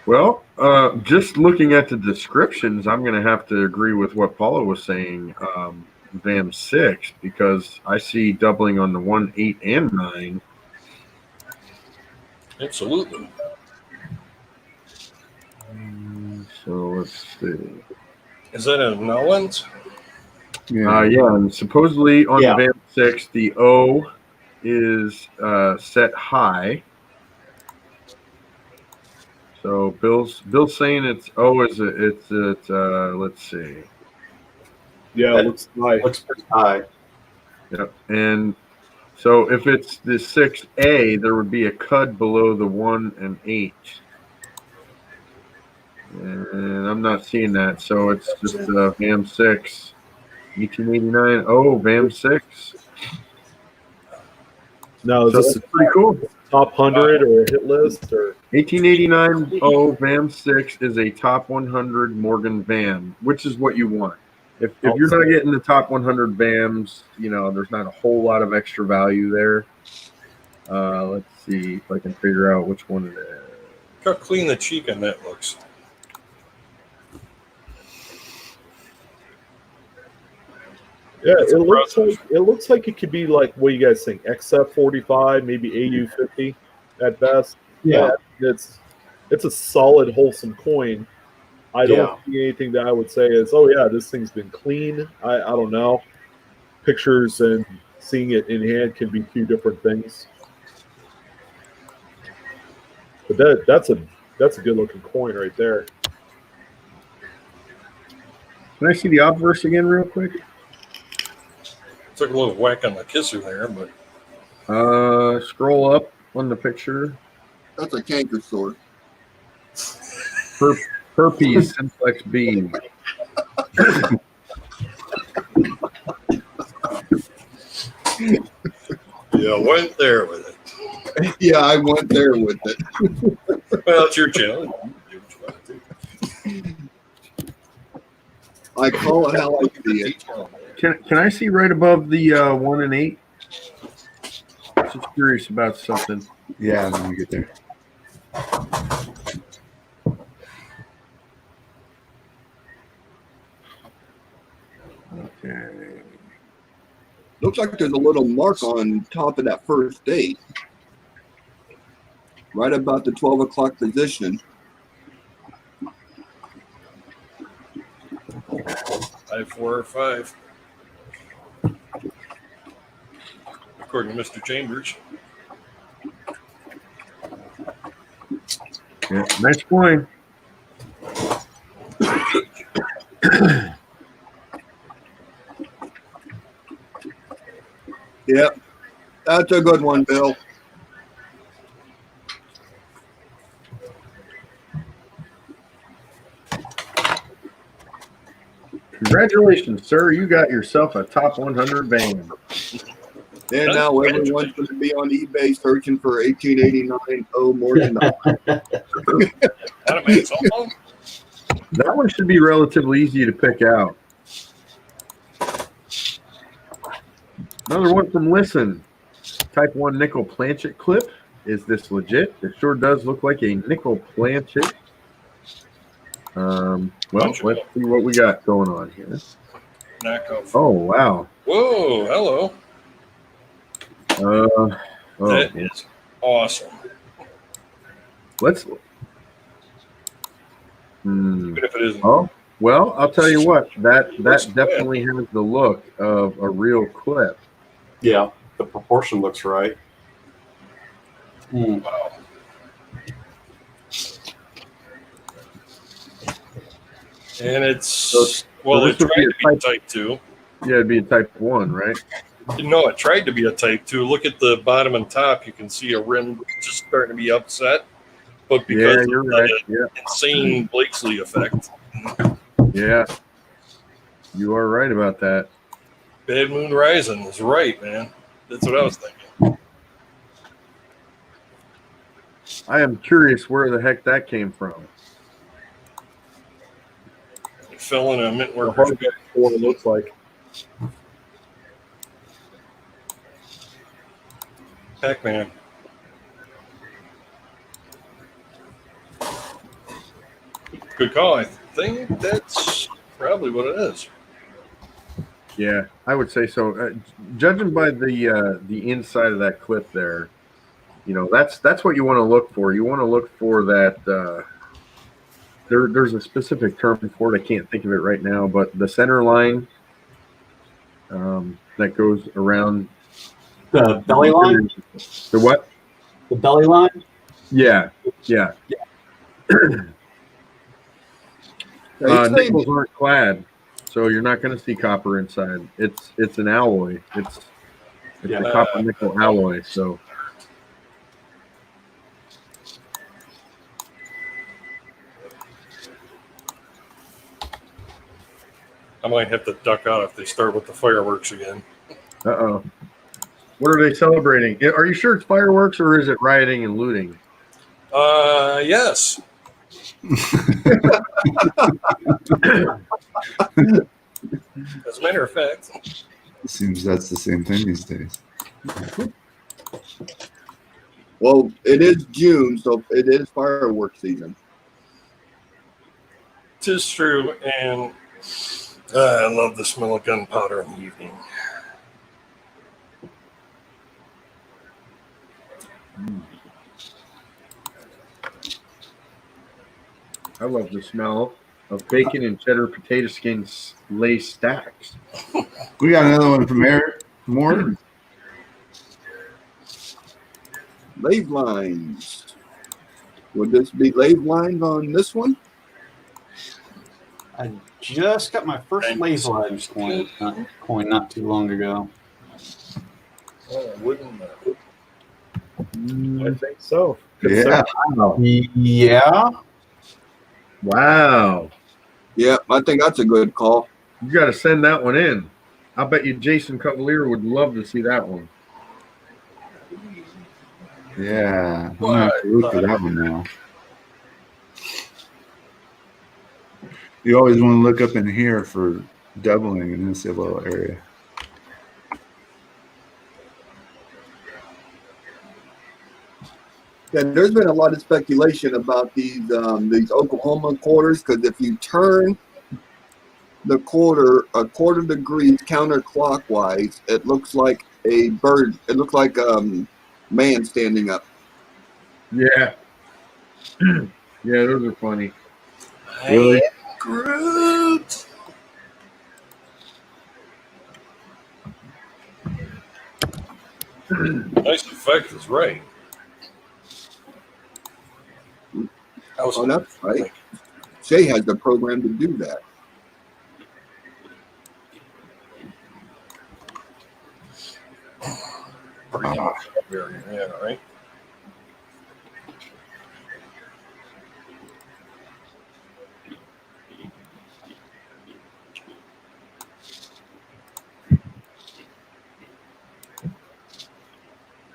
S5: Well, just looking at the descriptions, I'm going to have to agree with what Paula was saying, VAM 6, because I see doubling on the 1, 8, and 9.
S3: Absolutely.
S5: So let's see.
S3: Is that a Nolans?
S5: Yeah, and supposedly on
S6: Yeah.
S5: VAM 6, the O is set high. So Bill's saying it's O is let's see.
S1: Yeah, it looks nice.
S6: Looks pretty high.
S5: Yep. And so if it's the 6A, there would be a cud below the 1 and 8. And I'm not seeing that. So it's just VAM 6. 1889. Oh, VAM 6.
S1: Now, is
S5: So
S1: this
S5: that's pretty cool.
S1: top 100 or a hit list? Or
S5: 1889 VAM 6 is a top 100 Morgan VAM, which is what you want. If you're not getting the top 100 VAMs, there's not a whole lot of extra value there. Let's see if I can figure out which one it is.
S3: Look how clean the cheek on that looks.
S1: yeah,
S3: That's
S1: it looks like it could be like, what do you guys think? XF45, maybe AU50 at best.
S6: Yeah.
S1: It's a solid, wholesome coin. I don't see anything that I would say is, oh yeah, this thing's been clean. I don't know. Pictures and seeing it in hand can be two different things. But that's a good looking coin right there.
S5: Can I see the obverse again real quick?
S3: Took a little whack on the kisser there, but
S5: Scroll up on the picture.
S2: That's a canker sore.
S5: Herpes simplex B.
S3: yeah, went there with it.
S2: Yeah, I went there with it.
S3: Well, it's your channel.
S2: I call it how I see it.
S5: Can I see right above the 1 and 8? Just curious about something.
S4: Yeah, when we get there.
S5: Okay.
S2: Looks like there's a little mark on top of that first date. Right about the 12 o'clock position.
S3: 5405. According to Mr. Chambers.
S5: Yeah, nice coin.
S2: Yep. That's a good one, Bill.
S5: Congratulations, sir. You got yourself a top 100 band.
S2: And now everyone's going to be on eBay searching for 1889 Morgan.
S5: That one should be relatively easy to pick out. Another one from Listen. Type 1 nickel planchet clip. Is this legit? It sure does look like a nickel planchet. Well, let's see what we got going on here. Oh, wow.
S3: Whoa, hello. That is awesome.
S5: Let's.
S3: Even if it isn't.
S5: Oh, well, I'll tell you what. That definitely has the look of a real clip.
S6: Yeah, the proportion looks right.
S3: Wow. And it's, well, it tried to be type 2.
S5: Yeah, it'd be a type 1, right?
S3: No, it tried to be a type 2. Look at the bottom and top. You can see a rim just starting to be upset. But because of the insane Blakesley effect.
S5: Yeah. You are right about that.
S3: Bad Moon Rising is right, man. That's what I was thinking.
S5: I am curious where the heck that came from.
S3: It fell in a mint
S1: What
S3: worker.
S1: it looks like.
S3: Pac-Man. Good call. I think that's probably what it is.
S5: Yeah, I would say so. Judging by the inside of that clip there, you know, that's what you want to look for. You want to look for that there's a specific term for it. I can't think of it right now, but the center line that goes around
S6: The belly line?
S5: the what?
S6: The belly line?
S5: Yeah. Nickels aren't clad, so you're not going to see copper inside. It's an alloy. It's a copper nickel alloy. So
S3: I might have to duck out if they start with the fireworks again.
S5: uh-oh. What are they celebrating? Are you sure it's fireworks or is it rioting and looting?
S3: Yes. As a matter of fact,
S4: It seems that's the same thing these days.
S2: Well, it is June, so it is fireworks season.
S3: 'tis true, and I love the smell of gunpowder in the evening.
S5: I love the smell of bacon and cheddar potato skins lay stacks.
S4: We got another one from Eric. More.
S2: Lave lines. Would this be lave lines on this one?
S6: I just got my first Lave Lines coin not too long ago.
S3: Oh, wouldn't
S1: I think so. Good
S4: Yeah.
S1: stuff.
S6: Yeah.
S5: Wow.
S2: Yeah, I think that's a good call.
S5: You got to send that one in. I bet you Jason Cavalier would love to see that one.
S4: Yeah. I'm gonna have to look for that one now. You always want to look up in here for doubling in this little area.
S2: And there's been a lot of speculation about these Oklahoma quarters, because if you turn the quarter a quarter degree counterclockwise, it looks like a bird. It looks like man standing up.
S5: Yeah. Yeah, those are funny.
S4: Really?
S3: Groot. Nice effect is right.
S2: Oh, that's right. Shay has the program to do that.
S3: Yeah, right.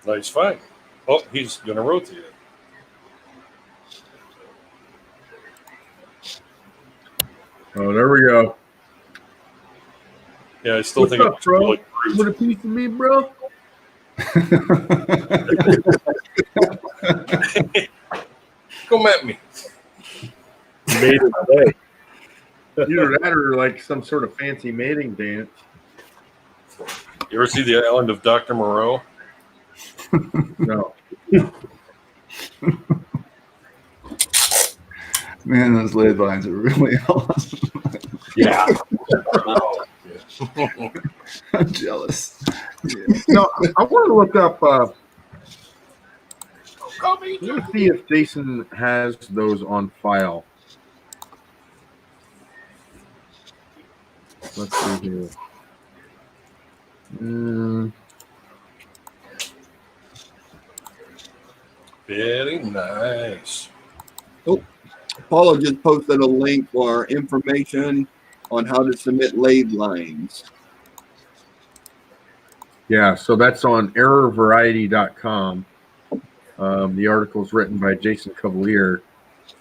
S3: Nice find. Oh, he's gonna rotate it.
S5: Oh, there we go.
S3: Yeah, I still
S5: What's
S3: think
S5: up,
S3: it's
S5: bro?
S3: like Groot.
S5: Want a piece of me, bro?
S3: Come at me.
S1: Made it today.
S5: Either that or like some sort of fancy mating dance.
S3: You ever see the Island of Dr. Moreau?
S5: No.
S4: Man, those lid lines are really awesome.
S6: Yeah.
S4: I'm jealous.
S5: No, I want to look up. Let me see if Jason has those on file. Let's see here.
S3: Very nice.
S2: Paula just posted a link for information on how to submit lathe lines.
S5: Yeah, so that's on errorvariety.com. The article is written by Jason Cavalier,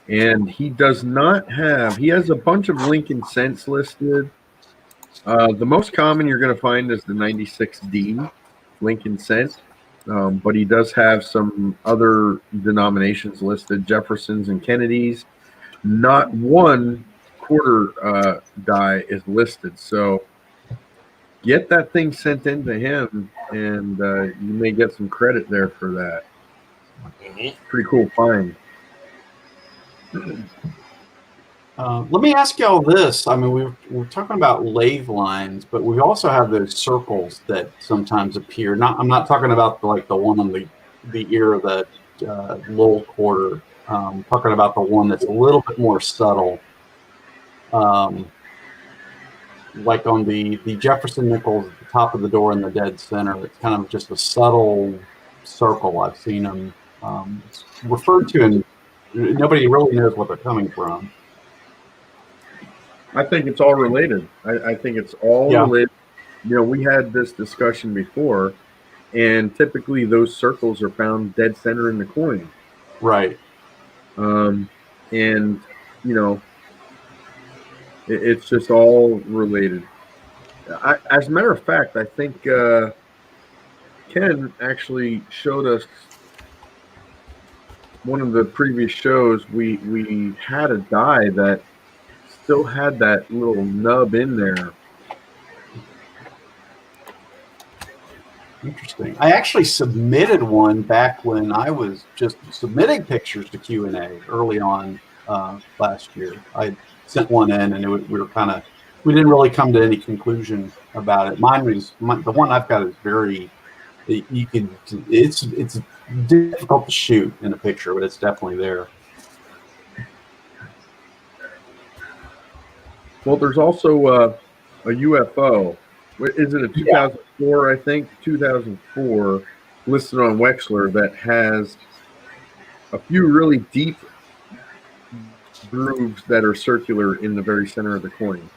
S5: and he does not have, he has a bunch of Lincoln cents listed. The most common you're going to find is the 96D Lincoln cent, but he does have some other denominations listed, Jeffersons and Kennedys. Not one quarter die is listed, so get that thing sent in to him, and you may get some credit there for that.
S3: Mm-hmm.
S5: Pretty cool find.
S6: Let me ask y'all this. I mean, we're talking about lathe lines, but we also have those circles that sometimes appear. I'm not talking about the one on the ear of the little quarter. Talking about the one that's a little bit more subtle. Like on the Jefferson Nickel at the top of the door in the dead center. It's kind of just a subtle circle. I've seen them it's referred to, and nobody really knows what they're coming from.
S5: I think it's all related. I think it's all related. You know, we had this discussion before, and typically those circles are found dead center in the coin.
S6: Right.
S5: And, you know, it's just all related. As a matter of fact, I think Ken actually showed us one of the previous shows. We had a die that still had that little nub in there.
S6: Interesting. I actually submitted one back when I was just submitting pictures to Q&A early on last year. I sent one in, and we didn't really come to any conclusion about it. The one I've got is it's difficult to shoot in a picture, but it's definitely there.
S5: Well, there's also a UFO. Is it a 2004? I think 2004 listed on Wexler that has a few really deep grooves that are circular in the very center of the coin.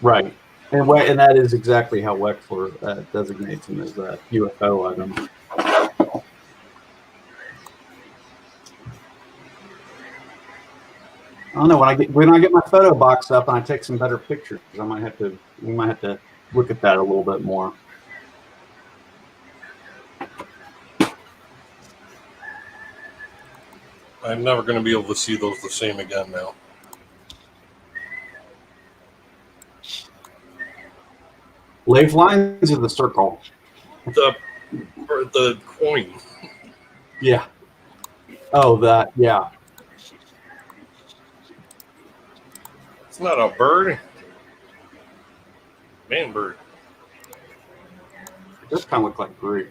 S6: Right, and that is exactly how Wexler designates them as a UFO item. I don't know, when I get my photo box up and I take some better pictures, we might have to look at that a little bit more.
S3: I'm never going to be able to see those the same again now.
S6: Lathe lines or the circle?
S3: The coin.
S6: Yeah. Oh, that, yeah.
S3: It's not a bird. Man bird.
S6: It does kind of look like Greek.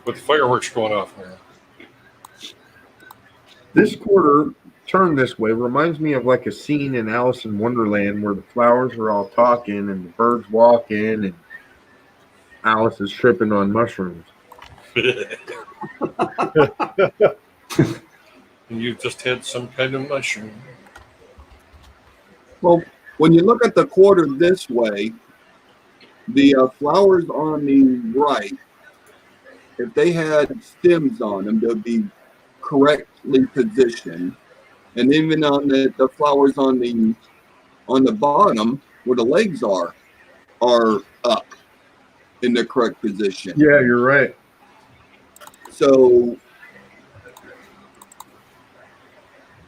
S3: With fireworks going off now.
S5: This quarter, turned this way, reminds me of like a scene in Alice in Wonderland where the flowers are all talking and the birds walk in and Alice is tripping on mushrooms.
S3: And you just had some kind of mushroom.
S2: Well, when you look at the quarter this way, the flowers on the right, if they had stems on them, they'll be correctly positioned. And even on the flowers on the bottom, where the legs are up in the correct position.
S5: Yeah, you're right.
S2: So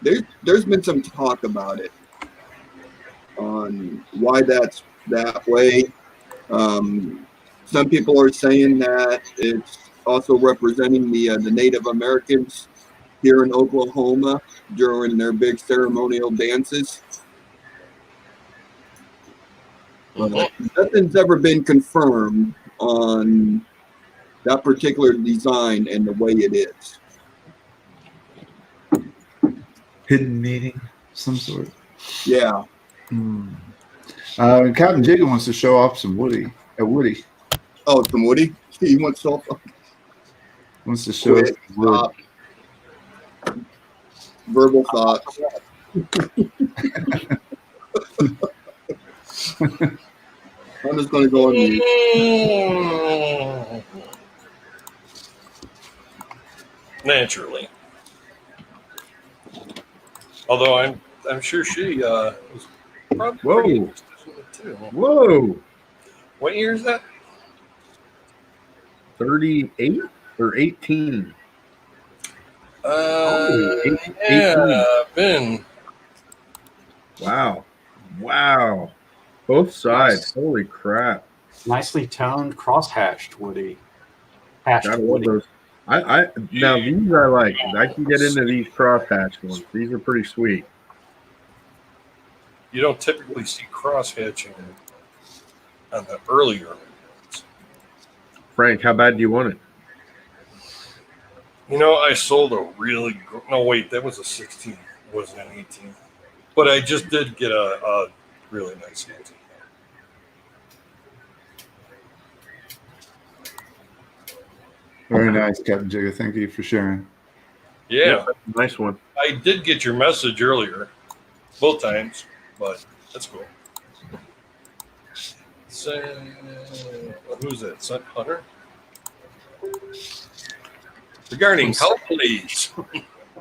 S2: there's been some talk about it on why that's that way. Some people are saying that it's also representing the Native Americans here in Oklahoma during their big ceremonial dances. Nothing's ever been confirmed on that particular design and the way it is.
S4: Hidden meaning, some sort.
S2: Yeah.
S4: Captain Jacob wants to show off some Woody.
S2: Oh, some Woody? He wants to
S4: show us wood.
S2: Verbal thoughts. I'm just going to go on mute.
S3: Naturally. Although I'm sure she was probably pretty interested in it too.
S5: Whoa.
S3: What year is that?
S5: 38 or 18?
S3: 18. Ben.
S5: Wow. Both sides.
S6: Nice.
S5: Holy crap.
S6: Nicely toned, cross-hashed Woody. Hashed
S5: I love
S6: Woody.
S5: those. Now these I like. I can get into these cross-hatch ones. These are pretty sweet.
S3: you don't typically see cross hatching on the earlier ones.
S5: Frank, how bad do you want it?
S3: You know, I sold a really no wait, that was a 16, it wasn't an 18. But I just did get a really nice 18.
S4: Very nice, Captain Jigger. Thank you for sharing.
S3: Yeah,
S5: Nice one.
S3: I did get your message earlier, both times, but that's cool. So, who's that? Sun Hunter? Regarding help, please.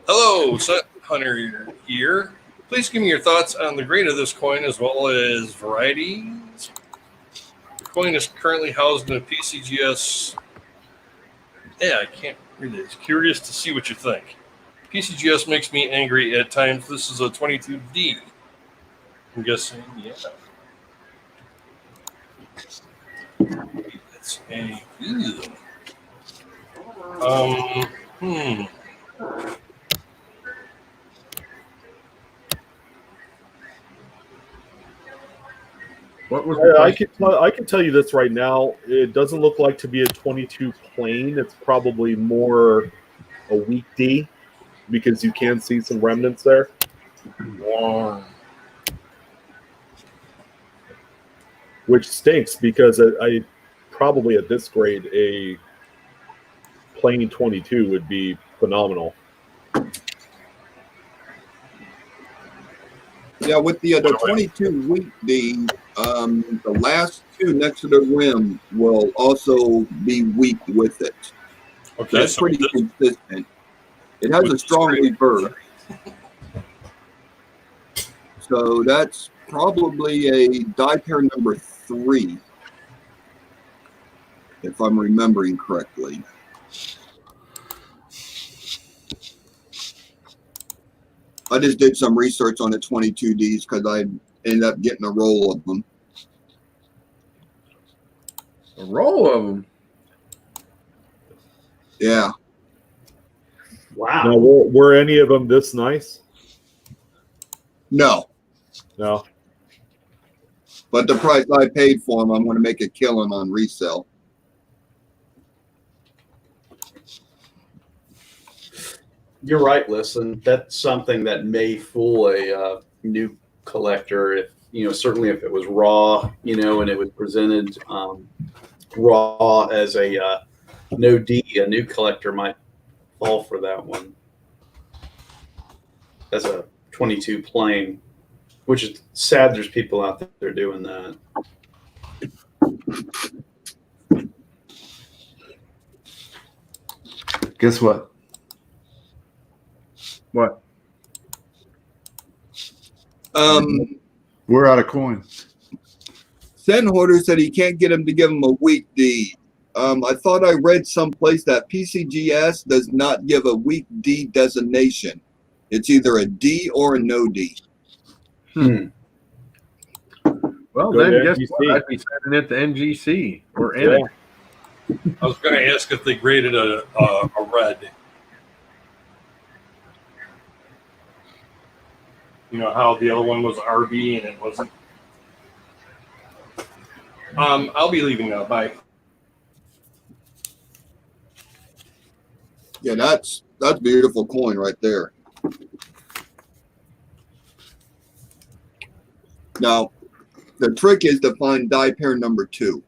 S3: Hello, Sun Hunter here. Please give me your thoughts on the grade of this coin as well as varieties. The coin is currently housed in a PCGS. Yeah, I can't read it. Curious to see what you think. PCGS makes me angry at times. This is a 22D. I'm guessing, yeah. It's a. Ew.
S5: What was the
S1: I
S5: question?
S1: I can tell you this right now. It doesn't look like to be a 22 plain. It's probably more a weak D because you can see some remnants there. Which stinks because I probably at this grade a plain 22 would be phenomenal.
S2: Yeah, with the 22 week D, the last two next to the rim will also be weak with it.
S3: Okay,
S2: That's
S3: so
S2: pretty
S3: this,
S2: consistent. It has a strong reverse. So that's probably a die pair number 3, if I'm remembering correctly. I just did some research on the 22Ds because I ended up getting a roll of them.
S5: A roll of them.
S2: Yeah.
S6: Wow.
S1: Now, were any of them this nice?
S2: No.
S1: No.
S2: But the price I paid for them, I'm going to make a killing on resale.
S6: You're right, listen. That's something that may fool a new collector if, certainly if it was raw, and it was presented raw as a no D, a new collector might fall for that one as a 22 plain, which is sad there's people out there doing that.
S4: Guess what?
S5: What?
S4: We're out of coins.
S2: Sen Hoarder said he can't get him to give him a weak D. I thought I read someplace that PCGS does not give a weak D designation. It's either a D or a no D.
S5: Well,
S1: Go
S5: then
S1: to
S5: guess
S1: NGC.
S5: what? I'd be sending it to NGC or
S1: Yeah.
S5: N.
S3: I was going to ask if they graded a red. You know how the other one was RB and it wasn't. I'll be leaving now. Bye.
S2: Yeah, that's beautiful coin right there. Now, the trick is to find die pair number 2.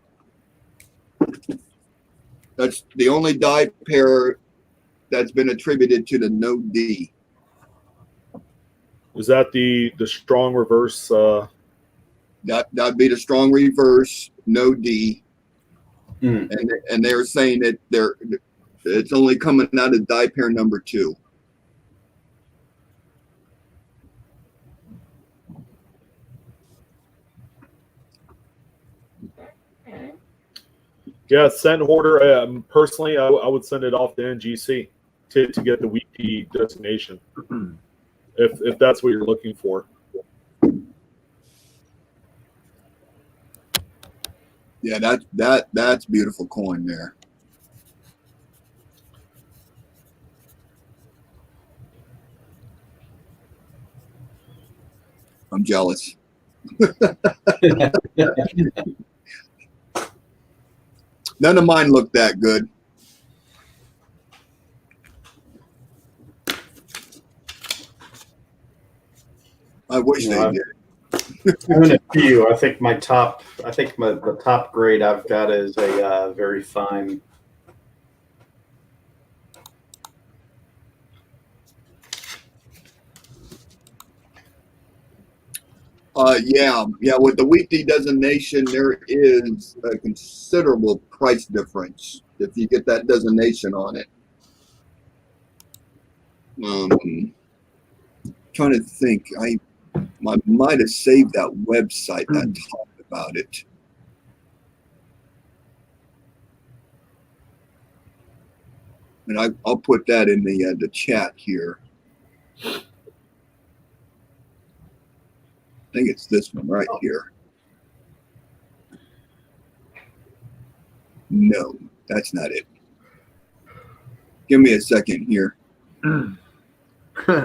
S2: That's the only die pair that's been attributed to the no D.
S1: Is that the strong reverse?
S2: That'd be the strong reverse, no D. And they're saying that it's only coming out of die pair number 2.
S1: Yeah, send Hoarder. Personally, I would send it off to NGC to get the weekly designation, if that's what you're looking for.
S2: Yeah, that's beautiful coin there. I'm jealous. None of mine look that good. I wish they did.
S6: I'm in a few. I think the top grade I've got is a very fine.
S2: Yeah. With the weekly designation, there is a considerable price difference if you get that designation on it. Trying to think, I might have saved that website that talked about it. And I'll put that in the chat here. I think it's this one right here. No, that's not it. Give me a second here.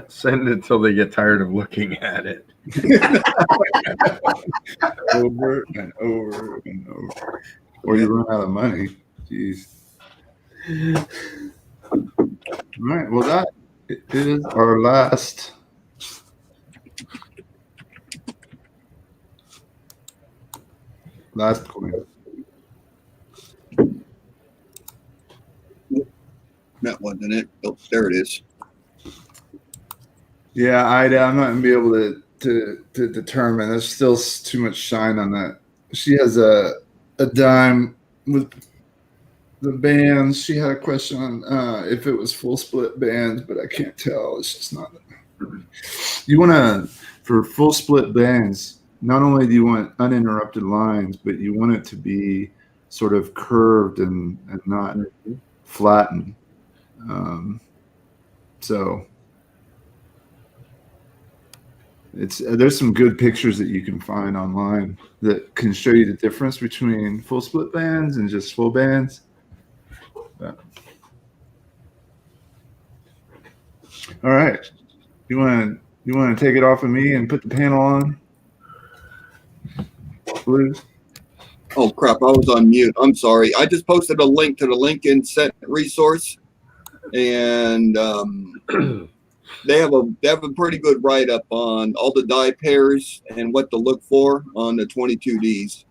S5: Send it till they get tired of looking at it.
S4: Over and over and over. Or you run out of money. Jeez. All right. Well, that is our last. Last coin.
S2: That wasn't it. Oh, there it is.
S4: Yeah, I'm not gonna be able to determine. There's still too much shine on that. She has a dime with the bands. She had a question on if it was full split bands, but I can't tell. It's just not. You want to, for full split bands, not only do you want uninterrupted lines, but you want it to be sort of curved and not flattened. So there's some good pictures that you can find online that can show you the difference between full split bands and just full bands. All right, you want to take it off of me and put the panel on, Blues?
S2: Oh crap! I was on mute. I'm sorry. I just posted a link to the Lincoln Set resource, and they have a pretty good write up on all the die pairs and what to look for on the 22Ds.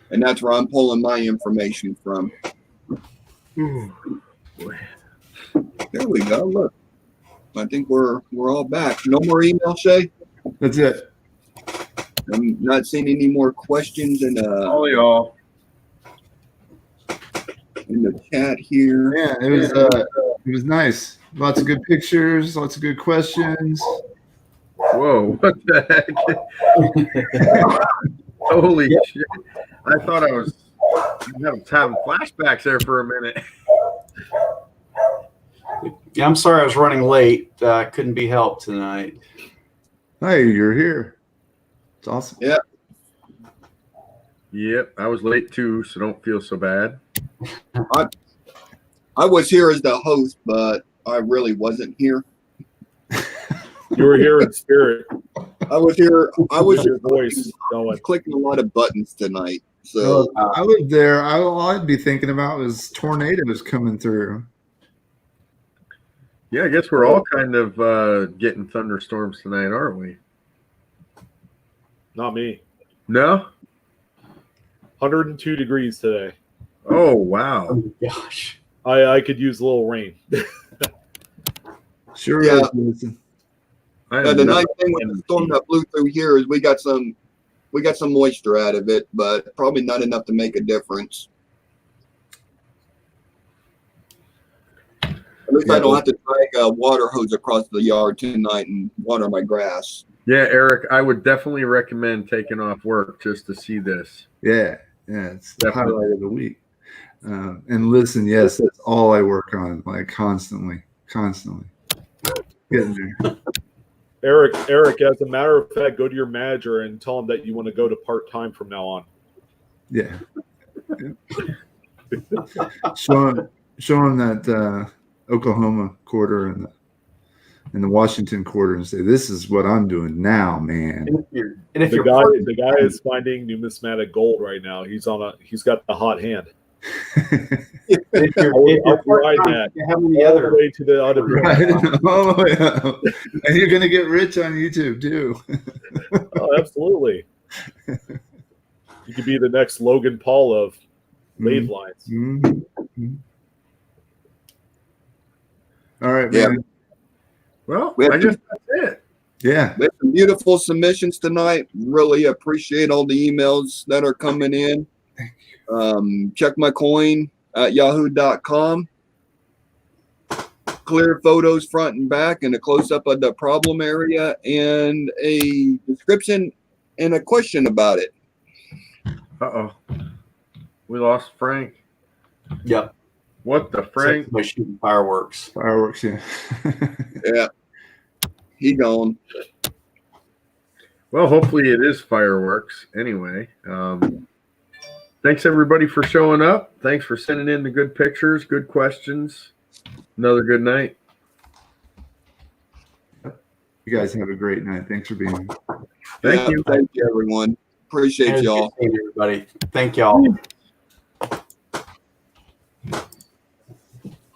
S2: And that's where I'm pulling my information from.
S5: Ooh.
S2: There we go. Look, I think we're all back. No more email, Shay.
S4: That's it.
S2: I'm not seeing any more questions in
S5: Y'all.
S2: in the chat here.
S4: Yeah, it was nice. Lots of good pictures. Lots of good questions.
S5: Whoa, what the heck? Holy shit. I thought I was having flashbacks there for a minute.
S6: Yeah, I'm sorry I was running late. Couldn't be helped tonight.
S4: Hey, you're here. It's awesome.
S2: Yeah.
S5: Yep, I was late too, so don't feel so bad.
S2: I was here as the host, but I really wasn't here.
S1: You were here in spirit.
S2: I was here. I was
S1: Your voice going.
S2: clicking a lot of buttons tonight. So
S4: I lived there. All I'd be thinking about was tornadoes coming through.
S5: Yeah, I guess we're all kind of getting thunderstorms tonight, aren't we?
S1: Not me.
S5: No?
S1: 102 degrees today.
S5: Oh, wow.
S6: Oh gosh.
S1: I could use a little rain.
S4: Sure.
S2: Yeah.
S4: is, Listen.
S2: the nice thing with the storm that blew through here is we got some moisture out of it, but probably not enough to make a difference. At least I don't have to drag a water hose across the yard tonight and water my grass.
S5: Yeah, Eric, I would definitely recommend taking off work just to see this.
S4: Yeah, it's the highlight of the week. And listen, yes, that's all I work on, like constantly. Getting there.
S1: Eric, as a matter of fact, go to your manager and tell him that you want to go to part-time from now on.
S4: Yeah. Show him that Oklahoma quarter and in the Washington quarter and say, "This is what I'm doing now, man."
S6: And if
S1: The
S6: you're
S1: guy is finding numismatic gold right now. He's got the hot hand.
S6: if you're
S1: I'll
S6: part-time,
S1: ride that
S6: how many
S1: all
S6: other
S1: the way to the unemployment.
S4: Right? All the way up. And you're going to get rich on YouTube too.
S1: Oh, absolutely. You could be the next Logan Paul of lathe lines.
S4: Mm-hmm. All right,
S2: Yeah.
S4: man.
S5: Well,
S2: We have
S5: I guess that's it.
S4: Yeah.
S2: We have some beautiful submissions tonight. Really appreciate all the emails that are coming in. Checkmycoin at yahoo.com. Clear photos front and back and a close-up of the problem area and a description and a question about it.
S5: Uh-oh. We lost Frank.
S6: Yep.
S5: What the Frank?
S6: By shooting fireworks.
S4: Fireworks, yeah.
S2: Yeah. He gone.
S5: Well, hopefully it is fireworks. Anyway, thanks everybody for showing up. Thanks for sending in the good pictures, good questions. Another good night.
S4: You guys have a great night. Thanks for being here.
S5: Thank you.
S2: Thank you, everyone. Appreciate y'all.
S6: Everybody. Thank y'all.